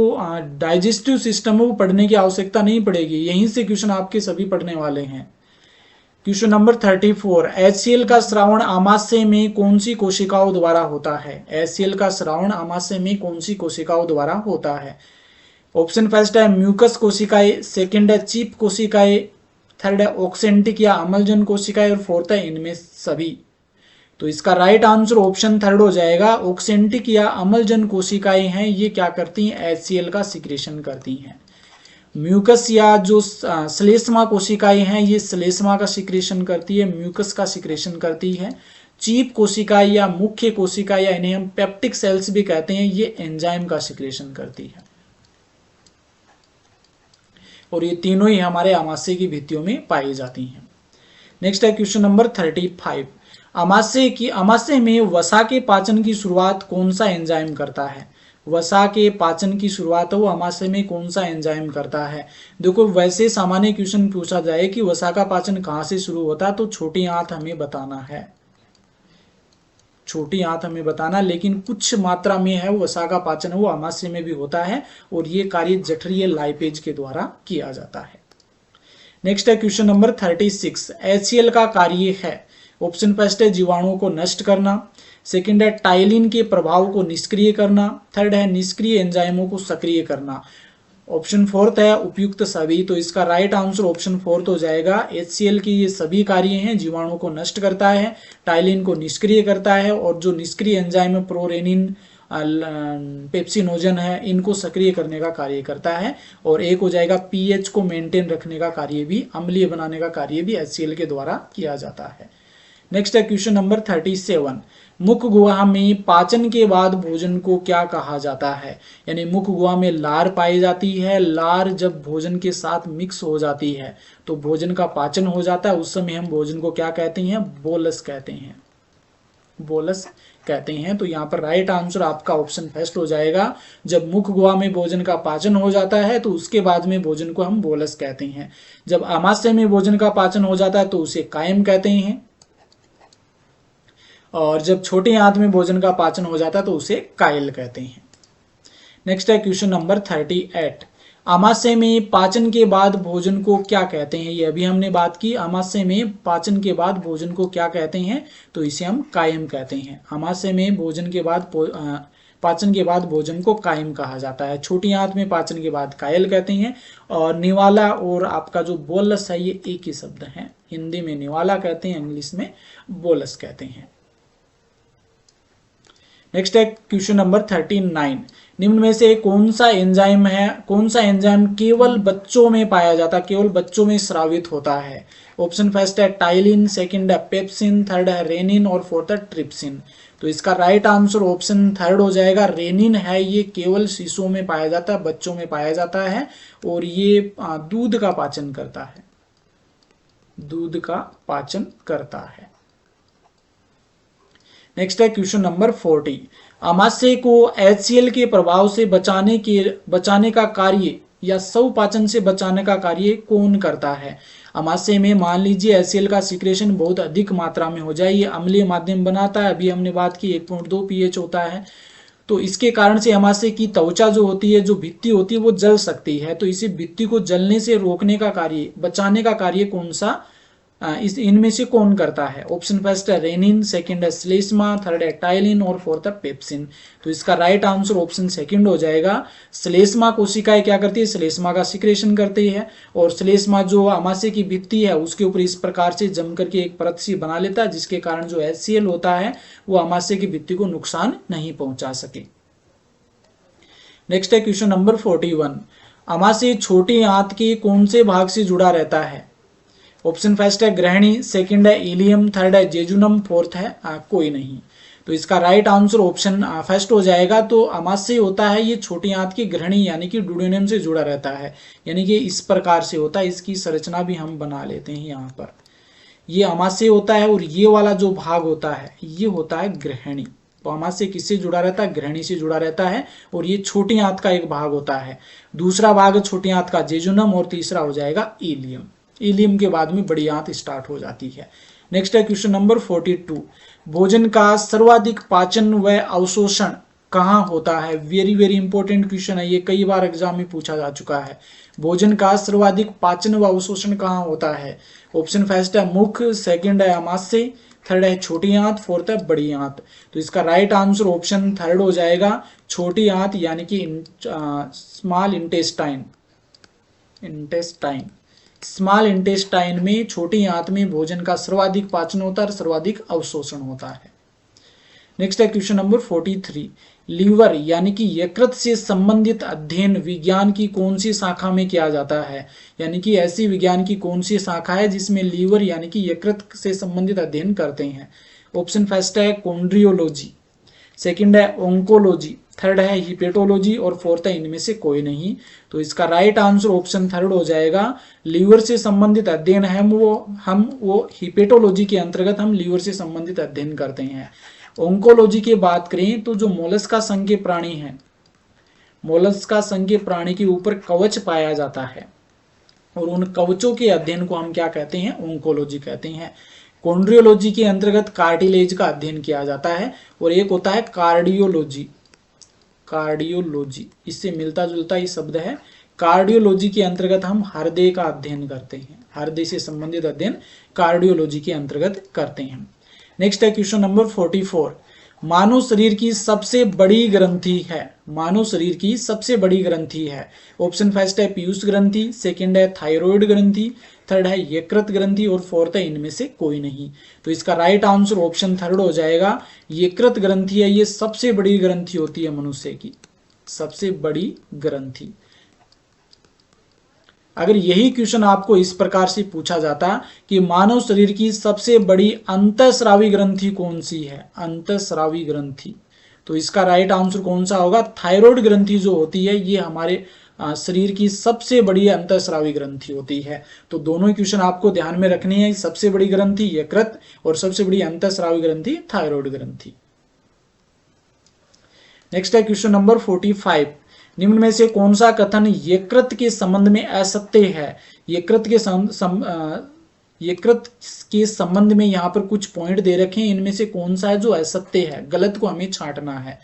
डाइजेस्टिव सिस्टम को पढ़ने की आवश्यकता नहीं पड़ेगी, यहीं से क्वेश्चन आपके सभी पढ़ने वाले हैं। Question number 34। HCl का स्रावण आमाशय में कौन सी कोशिकाओं द्वारा होता है? HCl का स्रावण आमाशय में कौन सी कोशिकाओं द्वारा होता है? ऑप्शन फर्स्ट है म्यूकस कोशिकाएं, सेकंड है चीप कोशिकाएं, थर्ड है ऑक्सेंटिक या अम्लजन कोशिकाएं और फोर्थ है इनमें सभी। तो इसका राइट आंसर ऑप्शन थर्ड हो जाएगा। ऑक्सेंटिक या अम्लजन कोशिकाएं हैं, ये क्या करती हैं? HCl का सिक्रेशन करती हैं। म्यूकस या जो श्लेष्मा कोशिकाएं हैं, ये श्लेष्मा का सिक्रेशन करती है, म्यूकस का सिक्रेशन करती है। चीप कोशिकाएं या मुख्य कोशिकाएं, या इन्हें हम पेप्टिक सेल्स भी कहते हैं, ये एंजाइम का सिक्रेशन करती है। और ये तीनों ही हमारे आमाशय की भित्तियों में पाई जाती हैं। नेक्स्ट है क्वेश्चन नंबर 35। आमाशय में वसा के पाचन की शुरुआत कौन सा एंजाइम करता है? वसा के पाचन की शुरुआत वो आमाशय में कौन सा एंजाइम करता है? देखो वैसे सामान्य क्वेश्चन पूछा जाए कि वसा का पाचन कहाँ से शुरू होता है, तो छोटी आंत हमें बताना है, छोटी आंत हमें बताना। लेकिन कुछ मात्रा में है वसा का पाचन वो आमाशय में भी होता है, और ये कार्य जठरीय लाइपेज के द्वारा किया जाता है। नेक्स्ट है क्वेश्चन नंबर 36। HCl का कार्य है, ऑप्शन फर्स्ट है जीवाणुओं को नष्ट करना, सेकंड है टाइलिन के प्रभाव को निष्क्रिय करना, थर्ड है निष्क्रिय एंजाइमों को सक्रिय करना, ऑप्शन फोर्थ है उपयुक्त सभी। तो इसका राइट आंसर ऑप्शन फोर्थ हो जाएगा। HCl की ये सभी कार्य हैं, जीवाणुओं को नष्ट करता है, टाइलिन को निष्क्रिय करता है, और जो निष्क्रिय एंजाइम प्रोरेनिन पेप्सिनोजन है, इनको सक्रिय करने का कार्य करता है। और एक हो जाएगा pH को मेंटेन रखने का कार्य भी, अम्लीय बनाने का कार्य भी HCl के द्वारा किया जाता है। नेक्स्ट है क्वेश्चन नंबर 37। मुख गुहा में पाचन के बाद भोजन को क्या कहा जाता है? यानी मुख गुहा में लार पाई जाती है, लार जब भोजन के साथ मिक्स हो जाती है तो भोजन का पाचन हो जाता है, उस समय हम भोजन को क्या कहते हैं? बोलस कहते हैं। बोलस कहते हैं। तो यहाँ पर राइट आंसर आपका ऑप्शन फर्स्ट हो जाएगा। जब मुख गुहा में भोजन का पाचन हो जाता है तो उसके बाद में भोजन को हम बोलस कहते हैं। जब आमाशय में भोजन का पाचन हो जाता है तो उसे कायम कहते हैं, और जब छोटी आंत में भोजन का पाचन हो जाता है तो उसे कायल कहते हैं। नेक्स्ट है क्वेश्चन नंबर 38। आमाशय में पाचन के बाद भोजन को क्या कहते हैं? ये अभी हमने बात की। आमाशय में पाचन के बाद भोजन को क्या कहते हैं? तो इसे हम कायम कहते हैं। आमाशय में भोजन के बाद पाचन के बाद भोजन को कायम कहा जाता है। छोटी आंत में पाचन के बाद कायल कहते हैं। और निवाला और आपका जो बोलस है ये एक ही शब्द है। हिंदी में निवाला कहते हैं, इंग्लिश में बोलस कहते हैं। नेक्स्ट है क्वेश्चन नंबर 39। निम्न में से कौन सा एंजाइम केवल बच्चों में पाया जाता है, केवल बच्चों में स्रावित होता है? ऑप्शन फर्स्ट है टाइलिन, सेकंड है पेप्सिन, थर्ड है रेनिन और फोर्थ है ट्रिप्सिन। तो इसका राइट आंसर ऑप्शन थर्ड हो जाएगा, रेनिन है। ये केवल शिशुओं में पाया जाता है, बच्चों में पाया जाता है, और ये दूध का पाचन करता है, दूध का पाचन करता है। नेक्स्ट है क्वेश्चन नंबर 40। आमाशय को HCl के प्रभाव से बचाने का कार्य या स्वपाचन से बचाने का कार्य कौन करता है? आमाशय में मान लीजिए HCl का सिक्रेशन बहुत अधिक मात्रा में हो जाए, ये अम्लीय माध्यम बनाता है। अभी हमने बात की 1.2 pH होता है, तो इसके कारण से आमाशय की त्वचा जो होती है, जो भित्ति होती है, वो जल सकती है। तो इसी भित्ति को जलने से रोकने का कार्य, बचाने का कार्य कौन सा इनमें से कौन करता है? ऑप्शन फर्स्ट है रेनिन, सेकंड है श्लेष्मा, थर्ड है टाइलिन और फोर्थ है पेप्सिन। तो इसका राइट आंसर ऑप्शन सेकंड हो जाएगा। श्लेष्मा कोशिकाएं क्या करती है? श्लेष्मा का सिक्रेशन करती है, और श्लेष्मा जो आमाशय की भित्ति है उसके ऊपर इस प्रकार से जम करके एक परत सी बना लेता है, जिसके कारण जो HCl होता है वो आमाशय की भित्ति को नुकसान नहीं पहुंचा सके। नेक्स्ट है क्वेश्चन नंबर 41। आमाशय छोटी आंत के कौन से भाग से जुड़ा रहता है? ऑप्शन फर्स्ट है ग्रहणी, सेकंड है इलियम, थर्ड है जेजुनम, फोर्थ है कोई नहीं। तो इसका राइट आंसर ऑप्शन फर्स्ट हो जाएगा। तो आमाशय होता है ये छोटी आंत की ग्रहणी यानी कि डुडेनम से जुड़ा रहता है, यानी कि इस प्रकार से होता है। इसकी संरचना भी हम बना लेते हैं यहाँ पर। ये आमाशय होता है, और ये वाला जो भाग होता है ये होता है ग्रहणी। तो आमाशय किससे जुड़ा रहता है? ग्रहणी से जुड़ा रहता है, और ये छोटी आंत का एक भाग होता है। दूसरा भाग छोटी आंत का जेजुनम, और तीसरा हो जाएगा इलियम। इलियम के बाद में बड़ी आंत स्टार्ट हो जाती है। नेक्स्ट है क्वेश्चन नंबर 42। भोजन का सर्वाधिक पाचन व अवशोषण कहाँ होता है? वेरी वेरी इंपॉर्टेंट क्वेश्चन है, ये कई बार एग्जाम में पूछा जा चुका है। भोजन का सर्वाधिक पाचन व अवशोषण कहाँ होता है? ऑप्शन फर्स्ट है मुख, सेकंड है आमाशय, थर्ड है छोटी आंत, फोर्थ है बड़ी आंत। तो इसका राइट आंसर ऑप्शन थर्ड हो जाएगा, छोटी आंत यानी कि स्मॉल इंटेस्टाइन। स्मॉल इंटेस्टाइन में, छोटी आंत में भोजन का सर्वाधिक पाचन होता है और सर्वाधिक अवशोषण होता है। नेक्स्ट है क्वेश्चन नंबर 43। लीवर यानी कि यकृत से संबंधित अध्ययन विज्ञान की कौन सी शाखा में किया जाता है? यानी कि ऐसी विज्ञान की कौन सी शाखा है जिसमें लीवर यानी कि यकृत से संबंधित अध्ययन करते हैं? ऑप्शन फर्स्ट है कॉन्ड्रियोलॉजी, सेकंड है ओंकोलॉजी, थर्ड है हिपेटोलॉजी और फोर्थ है इनमें से कोई नहीं। तो इसका राइट आंसर ऑप्शन थर्ड हो जाएगा। लीवर से संबंधित अध्ययन है वो हिपेटोलॉजी के अंतर्गत हम लीवर से संबंधित अध्ययन करते हैं। ओंकोलॉजी की बात करें तो जो मोलस्का संघ के प्राणी हैं, मोलस्का संघ के प्राणी के ऊपर कवच पाया जाता है, और उन कवचों के अध्ययन को हम क्या कहते हैं? ओंकोलॉजी कहते हैं। कॉन्ड्रियोलॉजी के अंतर्गत कार्टिलेज का अध्ययन किया जाता है, और एक होता है कार्डियोलॉजी। कार्डियोलॉजी इससे मिलता जुलता ही शब्द है। कार्डियोलॉजी के अंतर्गत हम हृदय का अध्ययन करते हैं, हृदय से संबंधित अध्ययन कार्डियोलॉजी के अंतर्गत करते हैं। नेक्स्ट है क्वेश्चन नंबर 44। मानव शरीर की सबसे बड़ी ग्रंथि है, मानव शरीर की सबसे बड़ी ग्रंथि है। ऑप्शन फर्स्ट है पीयूष ग्रंथि, सेकंड है थायराइड ग्रंथि, थर्ड है यकृत ग्रंथि और फोर्थ है इनमें से कोई नहीं। तो इसका राइट आंसर ऑप्शन थर्ड हो जाएगा। यकृत ग्रंथि है, ये सबसे बड़ी ग्रंथि होती है मनुष्य की, सबसे बड़ी ग्रंथि। अगर यही क्वेश्चन आपको इस प्रकार से पूछा जाता कि मानव शरीर की सबसे बड़ी अंतःस्रावी ग्रंथि कौन सी है? अंतःस्रावी ग्रंथि, तो इसका राइट आंसर कौन सा होगा? थायराइड ग्रंथि जो होती है ये हमारे शरीर की सबसे बड़ी अंतःस्रावी ग्रंथि होती है। तो दोनों क्वेश्चन आपको ध्यान में रखनी है, सबसे बड़ी ग्रंथि यकृत और सबसे बड़ी अंतःस्रावी ग्रंथि थायराइड ग्रंथि। नेक्स्ट है क्वेश्चन नंबर 45, निम्न में से कौन सा कथन यकृत के संबंध में असत्य है? यकृत के संबंध में यहाँ पर कुछ पॉइंट दे रखे हैं, इनमें से कौन सा है जो असत्य है, गलत को हमें छांटना है।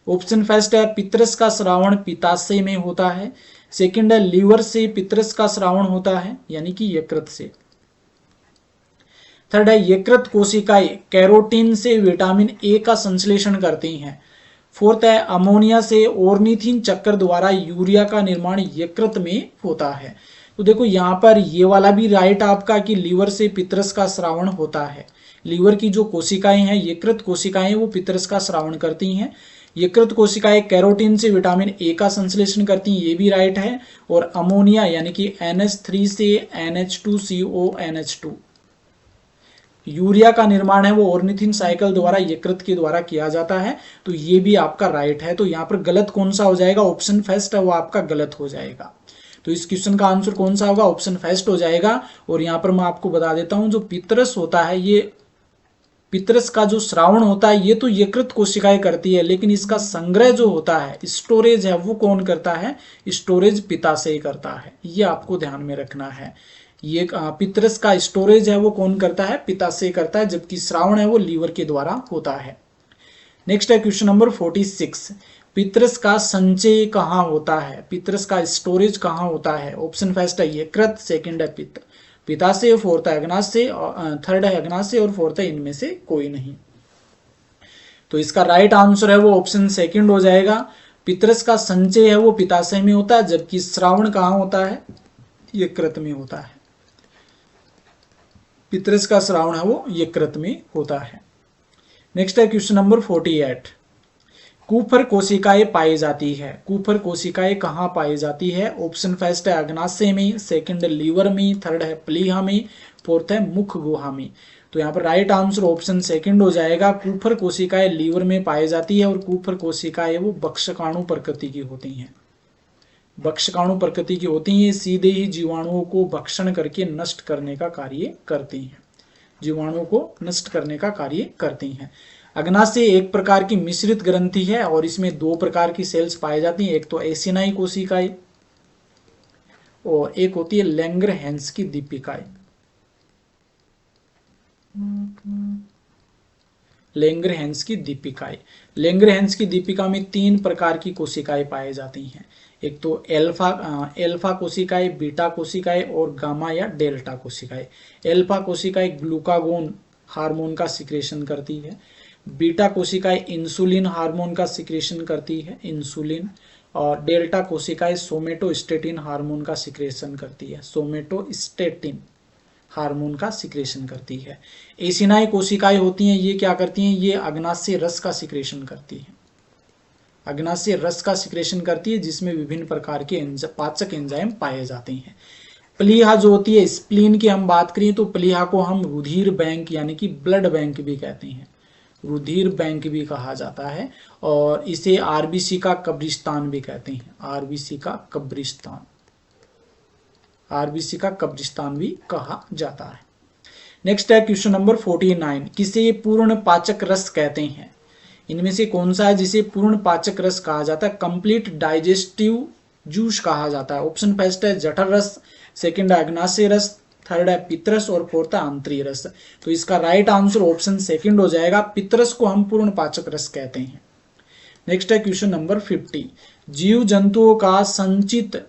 ऑप्शन फर्स्ट है पित्रस का श्रावण पित्ताशय में होता है। सेकंड है लीवर से पित्रस का श्रावण होता है, यानी कि यकृत से। थर्ड है यकृत कोशिकाएं कैरोटीन से विटामिन ए का संश्लेषण करती हैं। फोर्थ है अमोनिया से ऑर्निथिन चक्कर द्वारा यूरिया का निर्माण यकृत में होता है। तो देखो यहाँ पर ये वाला भी राइट आपका कि लीवर से पित्रस का श्रावण होता है। लीवर की जो कोशिकाएं हैं, यकृत कोशिकाएं, वो पित्रस का श्रावण करती हैं। यकृत कोशिकाएं कैरोटीन से विटामिन ए का संश्लेषण करती हैं, ये भी राइट है। और अमोनिया यानी कि NH3 से NH2CO यूरिया का निर्माण है वो ऑर्निथिन साइकिल द्वारा यकृत के द्वारा किया जाता है, तो ये भी आपका राइट है। तो यहाँ पर गलत कौन सा हो जाएगा? ऑप्शन फर्स्ट है वो आपका गलत हो जाएगा। तो इस क्वेश्चन का आंसर कौन सा होगा? ऑप्शन फर्स्ट हो जाएगा। और यहाँ पर मैं आपको बता देता हूं, जो पित्रस होता है, ये पित्रस का जो श्रावण होता है ये तो यकृत कोशिकाएं करती है, लेकिन इसका संग्रह जो होता है, स्टोरेज है, वो कौन करता है? स्टोरेज पित्ताशय करता है। ये आपको ध्यान में रखना है। ये पित्रस का स्टोरेज है वो कौन करता है? पित्ताशय करता है, जबकि श्रावण है वो लीवर के द्वारा होता है। नेक्स्ट है क्वेश्चन नंबर 46, पित्रस का संचय कहाँ होता है? पित्रस का स्टोरेज कहाँ होता है? ऑप्शन फर्स्ट है यकृत, सेकंड है पित्ताशय, फोर्थ है अग्नाशय, थर्ड है अग्नाशय और फोर्थ है इनमें से कोई नहीं। तो इसका राइट आंसर है वो ऑप्शन सेकंड हो जाएगा। पित्रस का संचय है वो पित्ताशय में होता है, जबकि श्रावण कहाँ होता है? यकृत में होता है। पित्रस का श्रावण है वो यकृत में होता है। नेक्स्ट है क्वेश्चन नंबर 48, कुफर कोशिकाएं पाई जाती है। कुफर कोशिकाएं कहाँ पाई जाती है? ऑप्शन फर्स्ट है अग्नाशय में, सेकंड लीवर में, थर्ड है प्लीहा में, फोर्थ है मुख गुहा में। तो यहाँ पर राइट आंसर ऑप्शन सेकंड हो जाएगा। कुफर कोशिकाएं लीवर में पाई जाती है और कुफर कोशिकाएं वो भक्षकाणु प्रकृति की होती हैं। भक्षकाणु प्रकृति की होती हैं, सीधे ही जीवाणुओं को भक्षण करके नष्ट करने का कार्य करती हैं। जीवाणुओं को नष्ट करने का कार्य करती हैं। अग्नाशय एक प्रकार की मिश्रित ग्रंथि है और इसमें दो प्रकार की सेल्स पाई जाती हैं, एक तो एसिनाई कोशिकाएं और एक होती है लैंगरहैंस की दीपिकाएं। लैंगरहैंस की दीपिकाएं, लैंगरहैंस की दीपिका में तीन प्रकार की कोशिकाएं पाई जाती हैं, एक तो एल्फा कोशिकाएं, बीटा कोशिकाएं और गामा या डेल्टा कोशिकाएं। एल्फा कोशिकाएं ग्लूकागोन हार्मोन का सिक्रेशन करती है, बीटा कोशिकाएं इंसुलिन हार्मोन का सिक्रेशन करती है, इंसुलिन, और डेल्टा कोशिकाएं सोमेटोस्टेटिन हार्मोन का सिक्रेशन करती है, सोमेटोस्टेटिन हार्मोन का सिक्रेशन करती है। एसिनाई कोशिकाएं होती हैं, ये क्या करती हैं? ये अग्नाशय रस का सिक्रेशन करती है। अग्नाशय रस का सिक्रेशन करती है, जिसमें विभिन्न प्रकार के पाचक एंजाइम पाए जाते हैं। प्लीहा जो होती है, स्प्लीन की हम बात करें तो प्लीहा को हम रुधिर बैंक यानी कि ब्लड बैंक भी कहते हैं, रुधिर बैंक भी कहा जाता है, और इसे आरबीसी का कब्रिस्तान भी कहते हैं। आरबीसी का कब्रिस्तान, आरबीसी का कब्रिस्तान भी कहा जाता है। नेक्स्ट है क्वेश्चन नंबर 49, किसे पूर्ण पाचक रस कहते हैं? इनमें से कौन सा है जिसे पूर्ण पाचक रस कहा जाता है? कंप्लीट डाइजेस्टिव जूस कहा जाता है। ऑप्शन फर्स्ट है जठर रस, सेकंड है अग्नाशय रस, थर्ड है पित्रस और फोर्थ है आंतरीय रस। तो इसका राइट आंसर ऑप्शन सेकंड हो जाएगा। पित्रस को हम पूर्ण पाचक रस कहते हैं। नेक्स्ट है क्वेश्चन नंबर 50, जीव जंतुओं का संचित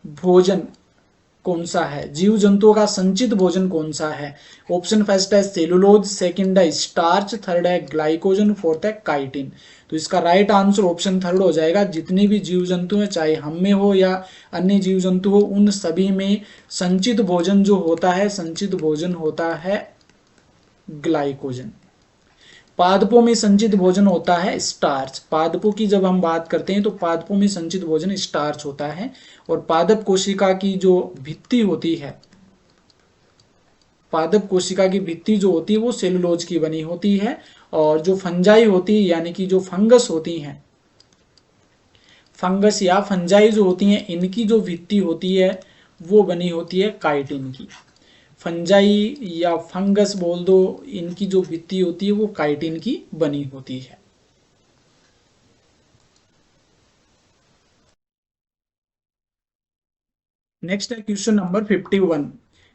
भोजन कौन सा है? जीव जंतुओं का संचित भोजन कौन सा है? ऑप्शन फर्स्ट है सेलुलोज, सेकंड है स्टार्च, थर्ड है ग्लाइकोजन, फोर्थ है काइटिन। तो इसका राइट आंसर ऑप्शन थर्ड हो जाएगा। जितने भी जीव जंतु हैं, चाहे हम में हो या अन्य जीव जंतु हो, उन सभी में संचित भोजन जो होता है, संचित भोजन होता है ग्लाइकोजन। पादपों में संचित भोजन होता है स्टार्च। पादपों की जब हम बात करते हैं तो पादपों में संचित भोजन स्टार्च होता है, और पादप कोशिका की जो भित्ति होती है, पादप कोशिका की भित्ति जो होती है वो सेलुलोज की बनी होती है, और जो फंजाई होती है यानी कि जो फंगस होती हैं, फंगस या फंजाई जो होती हैं इनकी जो भित्ति होती है वो बनी होती है काइटिन की। फंजाई या फंगस बोल दो, इनकी जो भित्ति होती है वो काइटिन की बनी होती है। नेक्स्ट है क्वेश्चन नंबर 51।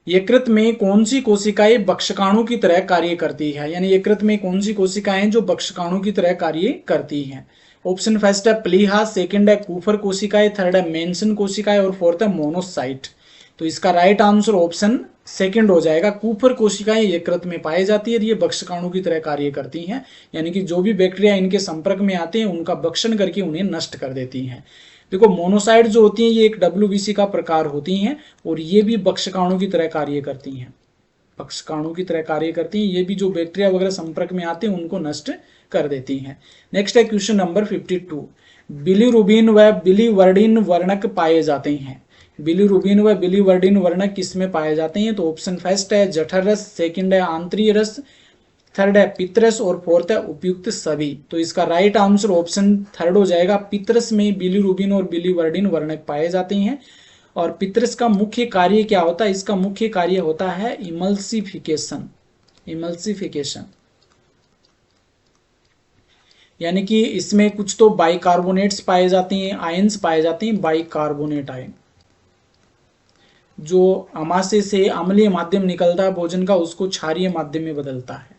यकृत में कौन सी कोशिकाएं बक्षकाणु की तरह कार्य करती है, यानी यकृत में कौन सी कोशिकाएं जो बक्षकाणु की तरह कार्य करती हैं। ऑप्शन फर्स्ट है प्लीहा, सेकंड है कूफर कोशिकाएं, थर्ड है मेंसन कोशिकाएं और फोर्थ है मोनोसाइट। तो इसका राइट आंसर ऑप्शन सेकंड हो जाएगा। कूफर कोशिकाएं यकृत में पाई जाती है, ये बक्षकाणु की तरह कार्य करती हैं, यानी कि जो भी बैक्टीरिया इनके संपर्क में आते हैं उनका भक्षण करके उन्हें नष्ट कर देती हैं। देखो मोनोसाइट जो होती हैं ये एक WBC का प्रकार होती हैं और ये भी बक्षकाणु की तरह कार्य करती हैं, बक्षकाणु की तरह कार्य करती हैं। ये भी जो बैक्टीरिया वगैरह संपर्क में आते हैं उनको नष्ट कर देती हैं। नेक्स्ट है क्वेश्चन नंबर 52। बिलीरुबिन व बिलीवर्डिन वर्णक पाए जाते हैं। बिलीरुबिन व बिलीवर्डिन वर्णक किसमें पाए जाते हैं। तो ऑप्शन फर्स्ट है जठर रस, सेकंड है आंतरीय रस, थर्ड है पितरस और फोर्थ है उपयुक्त सभी। तो इसका राइट आंसर ऑप्शन थर्ड हो जाएगा। पितरस में बिलीरुबिन और बिलीवर्डिन वर्णक पाए जाते हैं। और पितरस का मुख्य कार्य क्या होता है, इसका मुख्य कार्य होता है इमल्सिफिकेशन। इमल्सिफिकेशन यानी कि इसमें कुछ तो बाइकार्बोनेट्स पाए जाते हैं, आयंस पाए जाते हैं, बाइकार्बोनेट आयन जो अमाशय से अम्लीय माध्यम निकलता है भोजन का उसको क्षारीय माध्यम में बदलता है,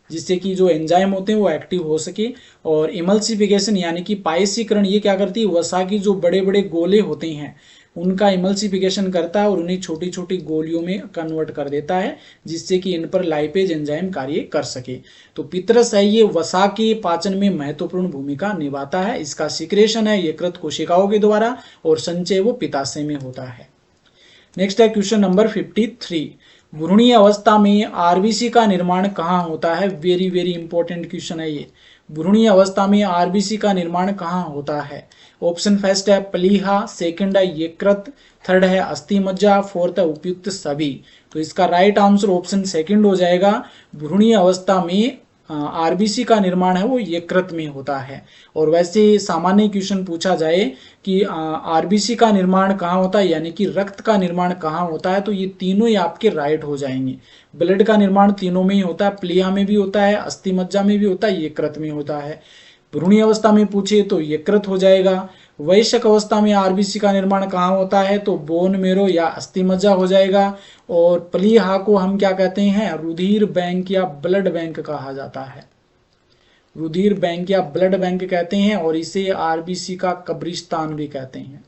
जिससे कि जो एंजाइम होते हैं वो एक्टिव हो सके। और इमल्सिफिकेशन यानी कि पायसीकरण, ये क्या करती है, वसा की जो बड़े बड़े गोले होते हैं उनका इमल्सिफिकेशन करता है और उन्हें छोटी छोटी गोलियों में कन्वर्ट कर देता है, जिससे कि इन पर लाइपेज एंजाइम कार्य कर सके। तो पितरस है ये वसा के पाचन में महत्वपूर्ण भूमिका निभाता है। इसका सिक्रेशन है यकृत कोशिकाओं के द्वारा और संचय वो पित्ताशय में होता है। नेक्स्ट है क्वेश्चन नंबर 53। भ्रूणीय अवस्था में आरबीसी का निर्माण कहाँ होता है। वेरी वेरी इंपॉर्टेंट क्वेश्चन है ये। भ्रूणीय अवस्था में आरबीसी का निर्माण कहाँ होता है। ऑप्शन फर्स्ट है प्लीहा, सेकंड है यकृत, थर्ड है अस्थि मज्जा, फोर्थ है उपयुक्त सभी। तो इसका राइट आंसर ऑप्शन सेकंड हो जाएगा। भ्रूणीय अवस्था में आरबीसी का निर्माण है वो यकृत में होता है। और वैसे सामान्य क्वेश्चन पूछा जाए कि आरबीसी का निर्माण कहाँ होता है, यानी कि रक्त का निर्माण कहाँ होता है, तो ये तीनों ही आपके राइट हो जाएंगे। ब्लड का निर्माण तीनों में ही होता है, प्लीहा में भी होता है, अस्थि मज्जा में भी होता है, यकृत में होता है। भ्रूणीय अवस्था में पूछे तो यकृत हो जाएगा। वयस्क अवस्था में आरबीसी का निर्माण कहाँ होता है, तो बोन मेरो या अस्थि मज्जा हो जाएगा। और प्लीहा को हम क्या कहते हैं, रुधिर बैंक या ब्लड बैंक कहा जाता है, रुधिर बैंक या ब्लड बैंक कहते हैं। और इसे आरबीसी का कब्रिस्तान भी कहते हैं,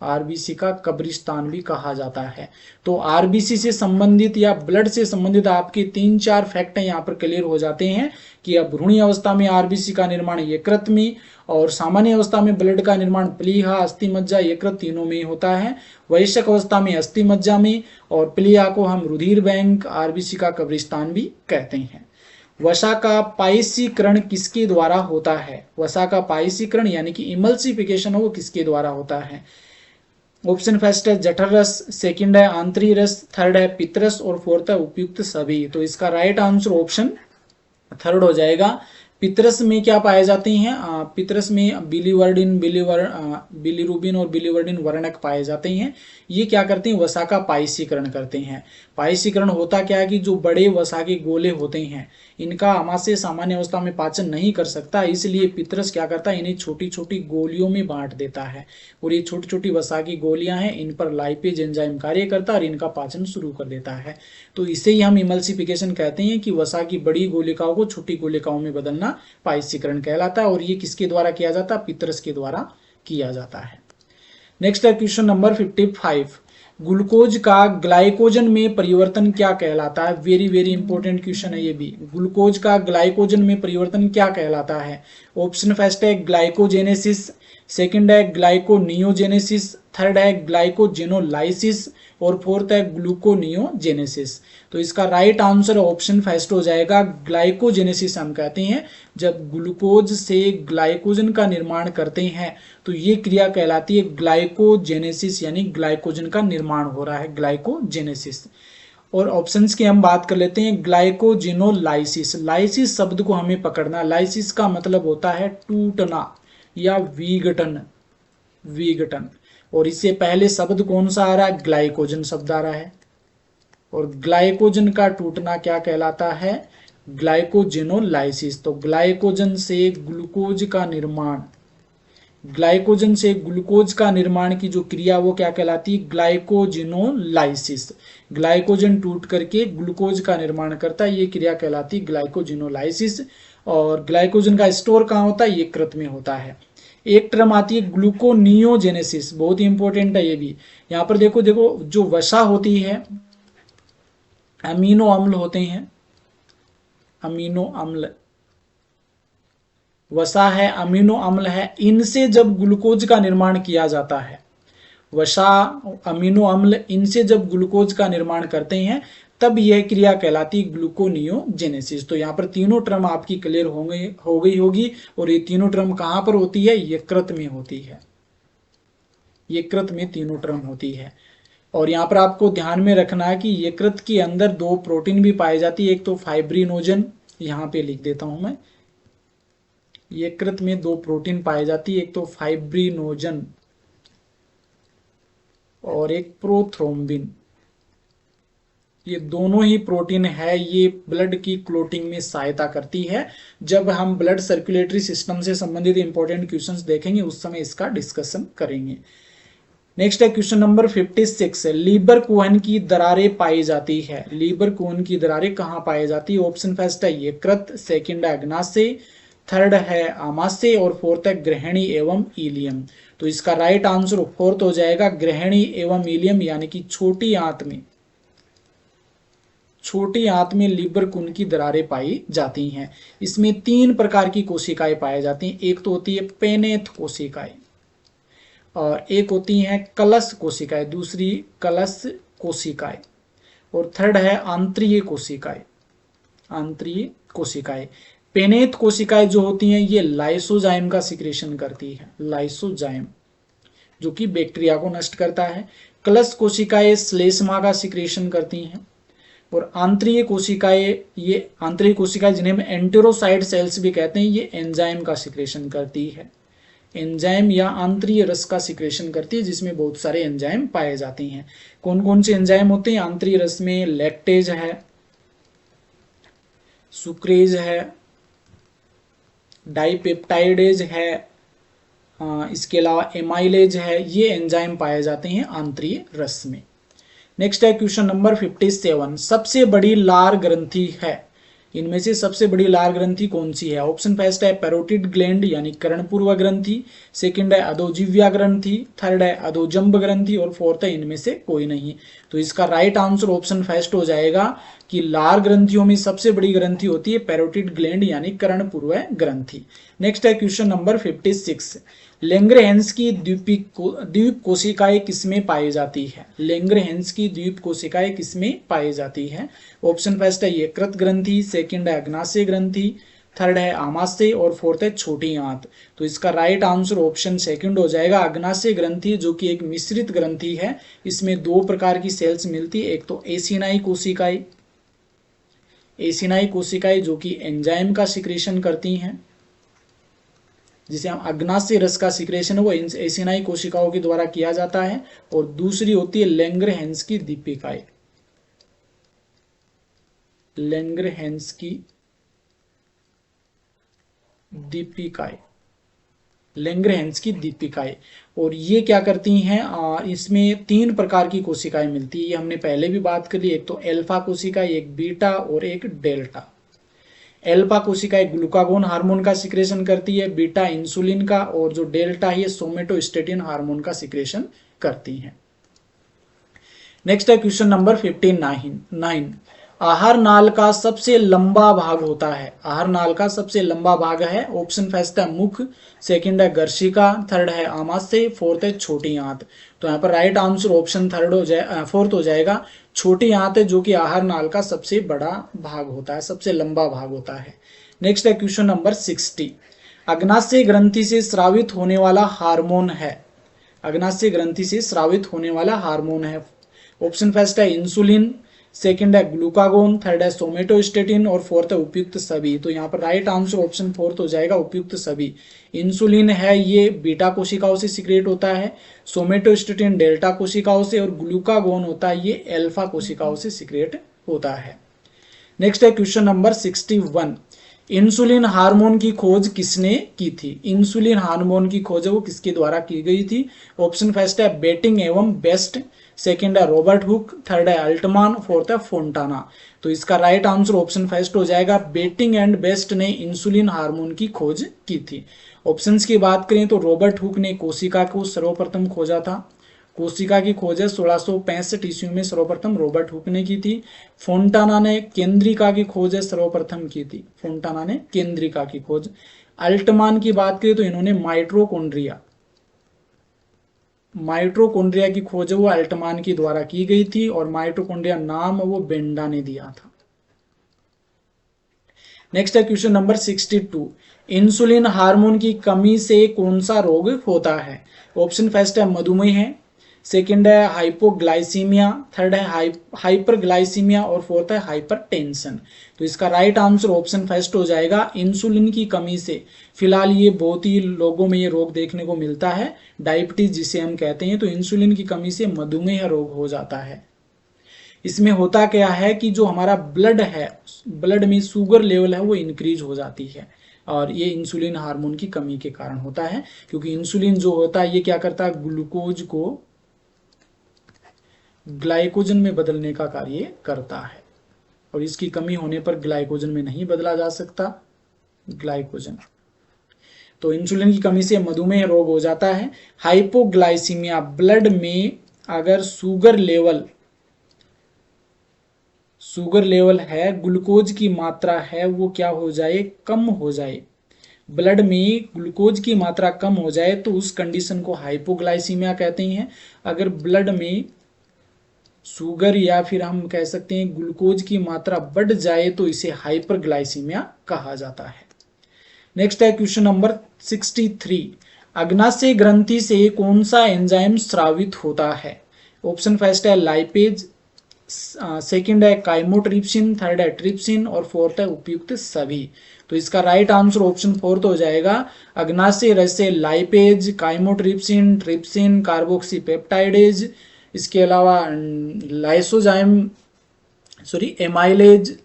आरबीसी का कब्रिस्तान भी कहा जाता है। तो आरबीसी से संबंधित या ब्लड से संबंधित आपके 3-4 फैक्ट यहाँ पर क्लियर हो जाते हैं कि अब भ्रूणीय अवस्था में आरबीसी का निर्माण यकृत में, और सामान्य अवस्था में ब्लड का निर्माण प्लीहा, अस्थि मज्जा, यकृत तीनों में होता है। वयस्क अवस्था में अस्थि मज्जा में, और प्लीहा को हम रुधिर बैंक, आरबीसी का कब्रिस्तान भी कहते हैं। वसा का पायसीकरण किसके द्वारा होता है। वसा का पायसीकरण यानी कि इमल्सिफिकेशन वो किसके द्वारा होता है। ऑप्शन फर्स्ट है जठर रस, सेकंड है आंतरीय रस, थर्ड है पितरस और फोर्थ है उपयुक्त सभी। तो इसका राइट आंसर ऑप्शन थर्ड हो जाएगा। पितरस में क्या पाए जाते हैं, पितरस में बिलीवर्डिन, बिलीरुबिन और बिलीवर्डिन वर्णक पाए जाते हैं। ये क्या करते हैं, वसा का पायसीकरण करते हैं। पायसीकरण होता क्या है कि जो बड़े वसा के गोले होते हैं इनका आमाशय सामान्य अवस्था में पाचन नहीं कर सकता, इसलिए पितरस क्या करता है, इन्हें छोटी छोटी गोलियों में बांट देता है। और ये छोटी छोटी वसा की गोलियां हैं, इन पर लाइपेज एंजाइम कार्य करता है और इनका पाचन शुरू कर देता है। तो इसे ही हम इमल्सिफिकेशन कहते हैं कि वसा की बड़ी गोलिकाओं को छोटी गोलिकाओं में बदलना पायसीकरण कहलाता है। और ये किसके द्वारा किया जाता है, पितरस के द्वारा किया जाता है। नेक्स्ट है क्वेश्चन नंबर 55। ग्लूकोज का ग्लाइकोजन में परिवर्तन क्या कहलाता है। वेरी वेरी इंपॉर्टेंट क्वेश्चन है ये भी। ग्लूकोज का ग्लाइकोजन में परिवर्तन क्या कहलाता है। ऑप्शन फर्स्ट है ग्लाइकोजेनेसिस, सेकंड है ग्लाइकोनियोजेनेसिस, थर्ड है ग्लाइकोजेनोलाइसिस और फोर्थ है ग्लूकोनियोजेनेसिस। तो इसका राइट आंसर ऑप्शन फर्स्ट हो जाएगा, ग्लाइकोजेनेसिस हम कहते हैं। जब ग्लूकोज से ग्लाइकोजन का निर्माण करते हैं तो ये क्रिया कहलाती है ग्लाइकोजेनेसिस, यानी ग्लाइकोजन का निर्माण हो रहा है, ग्लाइकोजेनेसिस। और ऑप्शंस की हम बात कर लेते हैं। ग्लाइकोजिनोलाइसिस, लाइसिस शब्द को हमें पकड़ना। लाइसिस का मतलब होता है टूटना, या विघटन, विघटन। और इससे पहले शब्द कौन सा आ रहा है, ग्लाइकोजन शब्द आ रहा है। और ग्लाइकोजन का टूटना क्या कहलाता है, ग्लाइकोजेनोलाइसिस। तो ग्लाइकोजन से ग्लूकोज का निर्माण, ग्लाइकोजन से ग्लूकोज का निर्माण की जो क्रिया वो क्या कहलाती है, ग्लाइकोजिनोलाइसिस। ग्लाइकोजन टूट करके ग्लूकोज का निर्माण करता है, ये क्रिया कहलाती है ग्लाइकोजिनोलाइसिस। और ग्लाइकोजन का स्टोर कहाँ होता है, यकृत में होता है। एक टर्म आती है ग्लूकोनियोजेनेसिस, बहुत ही इंपॉर्टेंट है ये भी। यहाँ पर देखो देखो जो वसा होती है, अमीनो अम्ल होते हैं, अमीनो अम्ल, वसा है, अमीनो अम्ल है, इनसे जब ग्लूकोज का निर्माण किया जाता है, वसा, अमीनो अम्ल, इनसे जब ग्लूकोज का निर्माण करते हैं तब यह क्रिया कहलाती ग्लूकोनियोजेनेसिस। तो यहाँ पर तीनों टर्म आपकी क्लियर हो गई होगी। और ये तीनों टर्म कहाँ पर होती है, यकृत में होती है, यकृत में तीनों टर्म होती है। और यहाँ पर आपको ध्यान में रखना है कि यकृत के अंदर दो प्रोटीन भी पाई जाती है, एक तो फाइब्रिनोजन, यहाँ पे लिख देता हूं मैं, यकृत में दो प्रोटीन पाई जाती है, एक तो फाइब्रिनोजन और एक प्रोथ्रोम्बिन। ये दोनों ही प्रोटीन है, ये ब्लड की क्लोटिंग में सहायता करती है। जब हम ब्लड सर्कुलेटरी सिस्टम से संबंधित इंपॉर्टेंट क्वेश्चंस देखेंगे उस समय इसका डिस्कशन करेंगे। नेक्स्ट है क्वेश्चन नंबर 56, लीबर कोहन की दरारें पाई जाती है। लीबर कोहन की दरारें कहाँ पाई जाती है, ऑप्शन फर्स्ट है यकृत, सेकंड है अग्नाशय, थर्ड है आमाशय और फोर्थ है ग्रहणी एवं इलियम। तो इसका राइट आंसर फोर्थ हो जाएगा, ग्रहणी एवं इलियम, यानी कि छोटी आंत में, छोटी आंत में लीबर कोहन की दरारें पाई जाती हैं। इसमें तीन प्रकार की कोशिकाएं पाई जाती हैं, एक तो होती है पेनेथ कोशिकाएं, और एक होती हैं कलश कोशिकाएं, दूसरी कलश कोशिकाएं, और थर्ड है आंतरीय कोशिकाएं, आंतरीय कोशिकाएं। पेनेथ कोशिकाएं जो होती हैं ये लाइसोजाइम का सिक्रेशन करती है, लाइसोजाइम, जो कि बैक्टीरिया को नष्ट करता है। कलश कोशिकाएं श्लेष्मा का सिक्रेशन करती हैं। और आंतरीय कोशिकाएं, ये आंतरीय कोशिकाएं जिन्हें हम एंटेरोसाइट सेल्स भी कहते हैं, ये एंजाइम का सिक्रेशन करती है, एंजाइम या आंतरीय रस का सिक्रेशन करती है, जिसमें बहुत सारे एंजाइम पाए जाते हैं। कौन कौन से एंजाइम होते हैं आंतरीय रस में, लैक्टेज है, सुक्रेज है, डाइपेप्टाइडेज है, इसके अलावा एमाइलेज है, ये एंजाइम पाए जाते हैं आंतरीय रस में। नेक्स्ट है क्वेश्चन नंबर 57, सबसे बड़ी लार ग्रंथि है, इनमें से सबसे बड़ी लार ग्रंथि कौन सी है। ऑप्शन फर्स्ट है पैरोटिड ग्लैंड यानी कर्णपूर्व ग्रंथि, सेकंड है अधोजीव्या ग्रंथि, थर्ड है अधोजंब ग्रंथि और फोर्थ है इनमें से कोई नहीं। तो इसका राइट आंसर ऑप्शन फर्स्ट हो जाएगा कि लार ग्रंथियों में सबसे बड़ी ग्रंथि होती है पैरोटिड ग्लैंड यानी कर्णपूर्व ग्रंथि। नेक्स्ट है क्वेश्चन नंबर 56, लेंग्रहेंस की द्वीप कोशिकाएं किसमें पाई जाती है। लेंग्रहेंस की द्वीप कोशिकाएं किसमें पाई जाती है। ऑप्शन फर्स्ट है यकृत ग्रंथि, सेकंड है अग्नाशय ग्रंथि, थर्ड है आमाशय और फोर्थ है छोटी आंत। तो इसका राइट आंसर ऑप्शन सेकंड हो जाएगा, अग्नाशय ग्रंथि, जो कि एक मिश्रित ग्रंथि है। इसमें दो प्रकार की सेल्स मिलती है, एक तो एसिनाई कोशिकाएं, एसिनाई कोशिकाएं जो कि एंजाइम का सिक्रेशन करती हैं, जिसे हम अग्नाशय रस का सिक्रेशन है वो एसिनाई कोशिकाओं के द्वारा किया जाता है। और दूसरी होती है लेंग्रहेंस की दीपिकाएं, लेंग्रहेंस की दीपिकाएं, लेंग्रहेंस की दीपिकाएं। और ये क्या करती हैं, इसमें तीन प्रकार की कोशिकाएं मिलती है, ये हमने पहले भी बात कर ली, एक तो अल्फा कोशिकाएं, एक बीटा और एक डेल्टा। एल्फा कोशिकाएं ग्लूकागोन हार्मोन का सिक्रेशन करती है, बीटा इंसुलिन का, और जो डेल्टा है सोमेटोस्टेटिन हार्मोन का सिक्रेशन करती है। नेक्स्ट है क्वेश्चन नंबर 59, आहार नाल का सबसे लंबा भाग होता है। आहार नाल का सबसे लंबा भाग है, ऑप्शन फर्स्ट है मुख, सेकंड है गर्शिका, थर्ड है आमाशय, फोर्थ है छोटी आंत। तो यहाँ पर राइट आंसर ऑप्शन फोर्थ हो जाएगा, छोटी आंत है, जो कि आहार नाल का सबसे बड़ा भाग होता है, सबसे लंबा भाग होता है। नेक्स्ट है क्वेश्चन नंबर 60, अग्नाशय ग्रंथि से स्रावित होने वाला हार्मोन है। अग्नाशय ग्रंथि से स्रावित होने वाला हार्मोन है, ऑप्शन फर्स्ट है इंसुलिन, सेकंड है ग्लूकागोन, थर्ड है सोमेटोस्टेटिन और फोर्थ है उपयुक्त सभी। तो यहाँ पर राइट आंसर ऑप्शन फोर्थ हो जाएगा, उपयुक्त सभी। इंसुलिन है ये बीटा कोशिकाओं से सिक्रेट होता है, सोमेटोस्टेटिन डेल्टा कोशिकाओं से और ग्लूकागोन होता है ये एल्फा कोशिकाओं से सिक्रेट होता है। नेक्स्ट है क्वेश्चन नंबर 61। इंसुलिन हार्मोन की खोज किसने की थी? इंसुलिन हार्मोन की खोज वो किसके द्वारा की गई थी? ऑप्शन फर्स्ट है बेटिंग एवं बेस्ट, सेकंड है रॉबर्ट हुक, थर्ड है अल्टमान, फोर्थ है फोंटाना। तो इसका राइट आंसर ऑप्शन फर्स्ट हो जाएगा, बेटिंग एंड बेस्ट ने इंसुलिन हार्मोन की खोज की थी। ऑप्शंस की बात करें तो रॉबर्ट हुक ने कोशिका को सर्वप्रथम खोजा था, कोशिका की खोज 1665 ईस्वी में सर्वप्रथम रॉबर्ट हुक ने की थी। फोंटाना ने केंद्रिका की खोज सर्वप्रथम की थी, फोंटाना ने केंद्रिका की खोज। अल्टमान की बात करें तो इन्होंने माइटोकॉन्ड्रिया की खोज वो अल्टमान के द्वारा की गई थी और माइटोकॉन्ड्रिया नाम वो बेंडा ने दिया था। नेक्स्ट है क्वेश्चन नंबर 62। इंसुलिन हार्मोन की कमी से कौन सा रोग होता है? ऑप्शन फर्स्ट है मधुमेह, सेकंड है हाइपोग्लाइसीमिया, थर्ड है हाइपरग्लाइसीमिया और फोर्थ है हाइपरटेंशन। तो इसका राइट आंसर ऑप्शन फर्स्ट हो जाएगा, इंसुलिन की कमी से। फिलहाल ये बहुत ही लोगों में ये रोग देखने को मिलता है, डायबिटीज जिसे हम कहते हैं। तो इंसुलिन की कमी से मधुमेह रोग हो जाता है। इसमें होता क्या है कि जो हमारा ब्लड है, ब्लड में शुगर लेवल है वो इंक्रीज हो जाती है और ये इंसुलिन हार्मोन की कमी के कारण होता है, क्योंकि इंसुलिन जो होता है ये क्या करता है, ग्लूकोज को ग्लाइकोजन में बदलने का कार्य करता है और इसकी कमी होने पर ग्लाइकोजन में नहीं बदला जा सकता ग्लाइकोजन। तो इंसुलिन की कमी से मधुमेह रोग हो जाता है। हाइपोग्लाइसीमिया, ब्लड में अगर शुगर लेवल है, ग्लूकोज की मात्रा है वो क्या हो जाए, कम हो जाए, ब्लड में ग्लूकोज की मात्रा कम हो जाए तो उस कंडीशन को हाइपोग्लाइसीमिया कहते हैं। अगर ब्लड में शुगर या फिर हम कह सकते हैं ग्लूकोज की मात्रा बढ़ जाए तो इसे हाइपरग्लाइसीमिया कहा जाता है। नेक्स्ट है क्वेश्चन नंबर 63। अग्नाशय ग्रंथि से कौन सा एंजाइम स्रावित होता है? ऑप्शन फर्स्ट है लाइपेज, सेकंड है काइमोट्रिप्सिन, थर्ड है ट्रिप्सिन और फोर्थ है उपयुक्त सभी। तो इसका राइट आंसर ऑप्शन फोर्थ हो जाएगा, अग्नाशय रस से लाइपेज, काइमोट्रिप्सिन, ट्रिप्सिन, कार्बोक्सीपेप्टाइडेज, इसके अलावा एमाइलेज,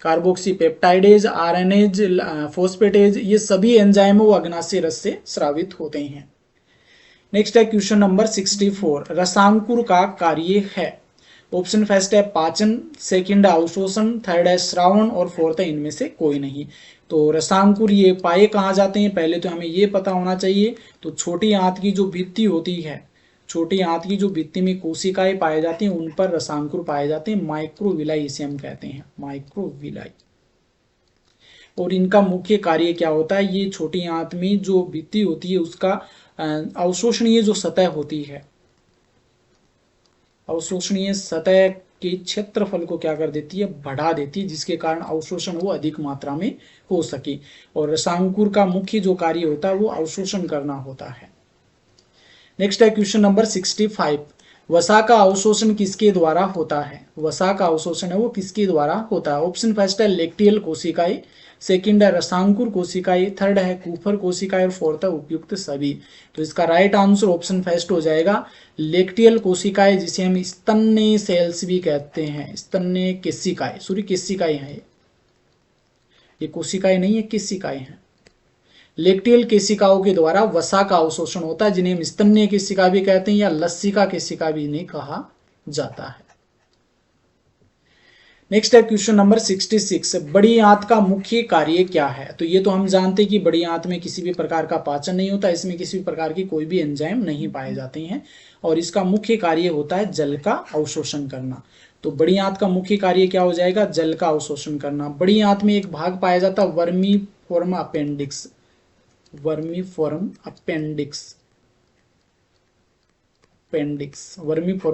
कार्बोक्सीपेप्टाइडेज, आरएनएज, फोस्फेटेज, ये सभी एंजाइम वो अग्नाशय रस से स्रावित होते हैं। नेक्स्ट है क्वेश्चन नंबर 64। रसांकुर का कार्य है? ऑप्शन फर्स्ट है पाचन, सेकंड है अवशोषण, थर्ड है श्रावण और फोर्थ है इनमें से कोई नहीं। तो रसांकुर ये पाए कहाँ जाते हैं, पहले तो हमें ये पता होना चाहिए। तो छोटी आंत की जो भित्ति होती है, छोटी आंत की जो भित्ति में कोशिकाएं पाए जाती हैं उन पर रसांकुर पाए जाते हैं, माइक्रोविलाई इसे हम कहते हैं, माइक्रोविलाई। और इनका मुख्य कार्य क्या होता है, ये छोटी आंत में जो भित्ति होती है उसका अवशोषणीय जो सतह होती है, अवशोषणीय सतह के क्षेत्रफल को क्या कर देती है, बढ़ा देती है, जिसके कारण अवशोषण वो अधिक मात्रा में हो सके। और रसांकुर का मुख्य जो कार्य होता है वो अवशोषण करना होता है। नेक्स्ट है क्वेश्चन नंबर 65। वसा का अवशोषण किसके द्वारा होता है? वसा का अवशोषण है वो किसके द्वारा होता है? ऑप्शन फर्स्ट है लेक्टियल कोशिकाएं, सेकंड है रसांकुर कोशिकाएं, थर्ड है कूफर कोशिकाएं और फोर्थ है उपयुक्त सभी। तो इसका राइट आंसर ऑप्शन फर्स्ट हो जाएगा, लेक्टियल कोशिकाएं, जिसे हम स्तन्य सेल्स भी कहते हैं, स्तन्य केशिकाएं, केशिकाएं हैं ये कोशिकाएं नहीं है, केशिकाएं हैं। लेक्टियल केशिकाओं के द्वारा वसा का अवशोषण होता है, जिन्हें हम स्तन्य केशिका भी कहते हैं या लस्सिका केशिका भी इन्हें कहा जाता है। नेक्स्ट है क्वेश्चन नंबर 66। बड़ी आंत का मुख्य कार्य क्या है? तो ये तो हम जानते हैं कि बड़ी आंत में किसी भी प्रकार का पाचन नहीं होता, इसमें किसी भी प्रकार की कोई भी एंजाइम नहीं पाए जाते हैं और इसका मुख्य कार्य होता है जल का अवशोषण करना। तो बड़ी आंत का मुख्य कार्य क्या हो जाएगा, जल का अवशोषण करना। बड़ी आंत में एक भाग पाया जाता है वर्मीफोरम अपेंडिक्स, वर्मीफोरम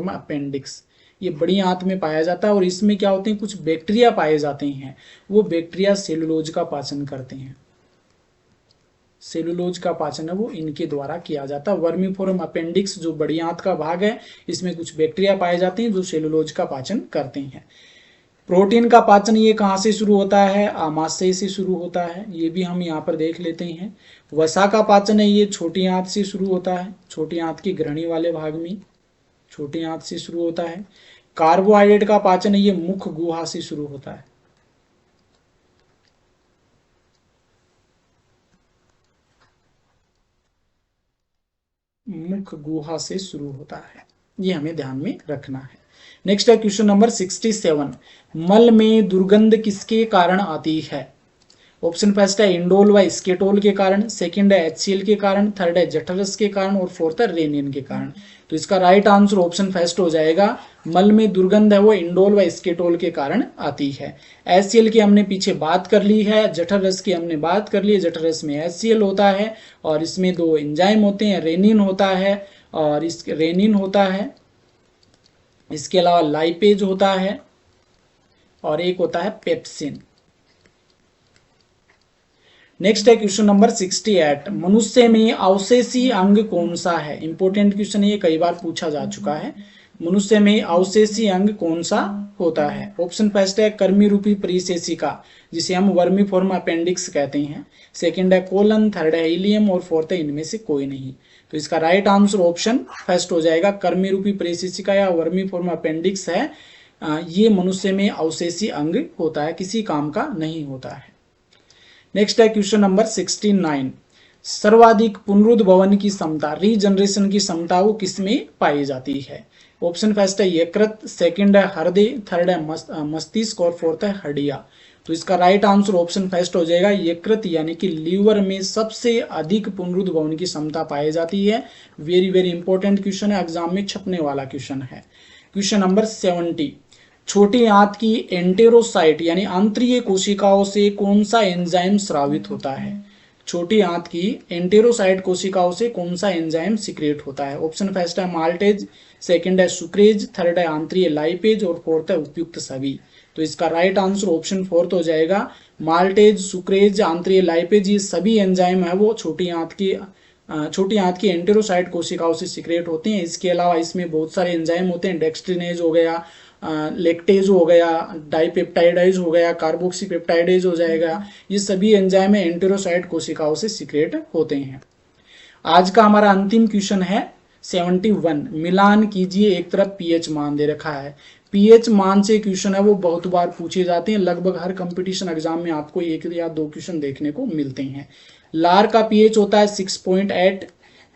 अपेंडिक्स, ये बड़ी आंत में पाया जाता है और इसमें क्या होते हैं, कुछ बैक्टीरिया पाए जाते हैं, वो बैक्टीरिया सेलुलोज का पाचन करते हैं। सेलुलोज का पाचन है वो इनके द्वारा किया जाता है। वर्मीफोरम अपेंडिक्स जो बड़ी आंत का भाग है, इसमें कुछ बैक्टीरिया पाए जाते हैं जो सेलुलोज का पाचन करते हैं। प्रोटीन का पाचन ये कहाँ से शुरू होता है? आमाशय से शुरू होता है, ये भी हम यहाँ पर देख लेते हैं। वसा का पाचन है ये छोटी आंत से शुरू होता है, छोटी आंत की ग्रहणी वाले भाग में छोटी आंत से शुरू होता है। कार्बोहाइड्रेट का पाचन है ये मुख गुहा से शुरू होता है, मुख गुहा से शुरू होता है, ये हमें ध्यान में रखना है। नेक्स्ट है क्वेश्चन नंबर 67, मल में दुर्गंध किसके कारण आती है? ऑप्शन फर्स्ट है इंडोल व स्केटोल के कारण, सेकंड है HCl के कारण, थर्ड है जठरस के कारण और फोर्थ है रेनिन के कारण। तो इसका राइट आंसर ऑप्शन फर्स्ट हो जाएगा। मल में दुर्गंध है वो इंडोल व स्केटोल के कारण आती है। HCl की हमने पीछे बात कर ली है, जठरस की हमने बात कर ली है। जठरस में HCl होता है और इसमें दो एंजाइम होते हैं, रेनिन होता है और रेनिन होता है, इसके अलावा लाइपेज होता है और एक होता है पेप्सिन। नेक्स्ट है क्वेश्चन नंबर 68, मनुष्य में अवशेषी अंग कौन सा है? इंपॉर्टेंट क्वेश्चन है, ये कई बार पूछा जा चुका है। मनुष्य में अवशेषी अंग कौन सा होता है? ऑप्शन फर्स्ट है कर्मी रूपी परिशेषिका, जिसे हम वर्मीफॉर्म अपेंडिक्स कहते हैं। सेकंड है कोलन, थर्ड है इलियम और फोर्थ है इनमें से कोई नहीं। तो इसका राइट आंसर ऑप्शन फर्स्ट हो जाएगा, कर्मी रूपी परिशेषिका या वर्मीफॉर्म अपेंडिक्स है। ये मनुष्य में अवशेषी अंग होता है, किसी काम का नहीं होता है। नेक्स्ट है क्वेश्चन नंबर 69, सर्वाधिक पुनरुद्भवन की क्षमता, रीजनरेशन की क्षमता वो किसमें पाई जाती है? ऑप्शन फर्स्ट है यकृत, सेकंड है हृदय, थर्ड है मस्तिष्क और फोर्थ है हड्डियां। तो इसका राइट आंसर ऑप्शन फर्स्ट हो जाएगा, यकृत यानी कि लीवर में सबसे अधिक पुनरुद्भवन की क्षमता पाई जाती है। वेरी वेरी इंपॉर्टेंट क्वेश्चन है, एग्जाम में छपने वाला क्वेश्चन है। क्वेश्चन नंबर 70, छोटी आंत की एंटेरोसाइट यानी आंतरीय कोशिकाओं से कौन सा एंजाइम स्रावित होता है? छोटी आंत की एंटेरोसाइट कोशिकाओं से कौन सा एंजाइम सीक्रेट होता है? ऑप्शन फर्स्ट है माल्टेज, सेकंड है सुक्रेज, थर्ड है आंतरीय लाइपेज और फोर्थ है उपयुक्त सभी। तो इसका राइट आंसर ऑप्शन फोर्थ हो जाएगा। माल्टेज, सुक्रेज, आंतरीय लाइपेज ये सभी एंजाइम है वो छोटी आंत की एंटेरोसाइट कोशिकाओं से सीक्रेट होते हैं। इसके अलावा इसमें बहुत सारे एंजाइम होते हैं, डेक्स्ट्रिनेज हो गया, लेक्टेज हो गया, डाइपेप्टाइडेज हो गया, कार्बोक्सीपेप्टाइडेज हो जाएगा, ये सभी एंजाइम एंटेरोसाइट कोशिकाओं से सीक्रेट होते हैं। आज का हमारा अंतिम क्वेश्चन है 71, मिलान कीजिए, एक तरफ पीएच मान दे रखा है। पीएच मान से क्वेश्चन है वो बहुत बार पूछे जाते हैं, लगभग हर कंपटीशन एग्जाम में आपको एक या दो क्वेश्चन देखने को मिलते हैं। लार का पीएच होता है 6.8,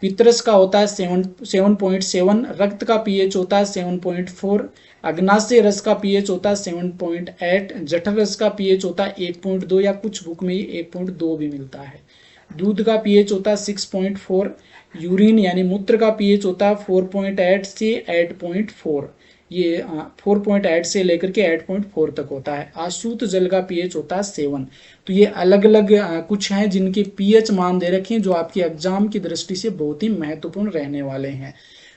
पितरस का होता है 7.7, रक्त का पीएच होता है 7.4, अग्नाशय रस का पीएच होता है 7.8, जठर रस का पीएच होता है 1.2 या कुछ बुक में 1.2 भी मिलता है। दूध का पीएच होता है 6.4, यूरिन यानी मूत्र का पीएच होता है 4.8 से 8.4, ये 4.8 से लेकर के 8.4 तक होता है। अशुद्ध जल का पीएच होता है 7। तो ये अलग अलग कुछ हैं जिनके पीएच मान दे रखे हैं जो आपके एग्जाम की दृष्टि से बहुत ही महत्वपूर्ण रहने वाले हैं।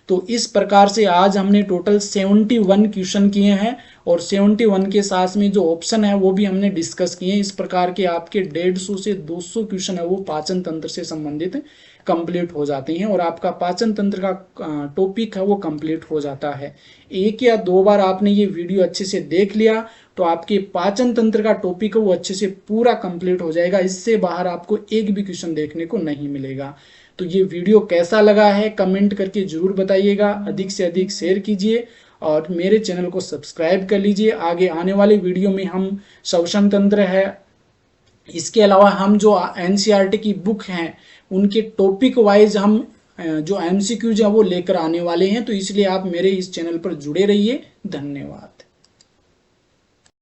तो इस प्रकार से आज हमने टोटल 71 क्वेश्चन किए हैं और 71 के साथ में जो ऑप्शन है वो भी हमने डिस्कस किए हैं। इस प्रकार के आपके 150 से 200 क्वेश्चन है वो पाचन तंत्र से संबंधित कंप्लीट हो जाते हैं और आपका पाचन तंत्र का टॉपिक है वो कंप्लीट हो जाता है। एक या दो बार आपने ये वीडियो अच्छे से देख लिया तो आपके पाचन तंत्र का टॉपिक है वो अच्छे से पूरा कंप्लीट हो जाएगा। इससे बाहर आपको एक भी क्वेश्चन देखने को नहीं मिलेगा। तो ये वीडियो कैसा लगा है कमेंट करके जरूर बताइएगा, अधिक से अधिक शेयर कीजिए और मेरे चैनल को सब्सक्राइब कर लीजिए। आगे आने वाले वीडियो में हम श्वसन तंत्र है, इसके अलावा हम जो एनसीईआरटी की बुक हैं उनके टॉपिक वाइज हम जो एमसीक्यूज है वो लेकर आने वाले हैं। तो इसलिए आप मेरे इस चैनल पर जुड़े रहिए। धन्यवाद।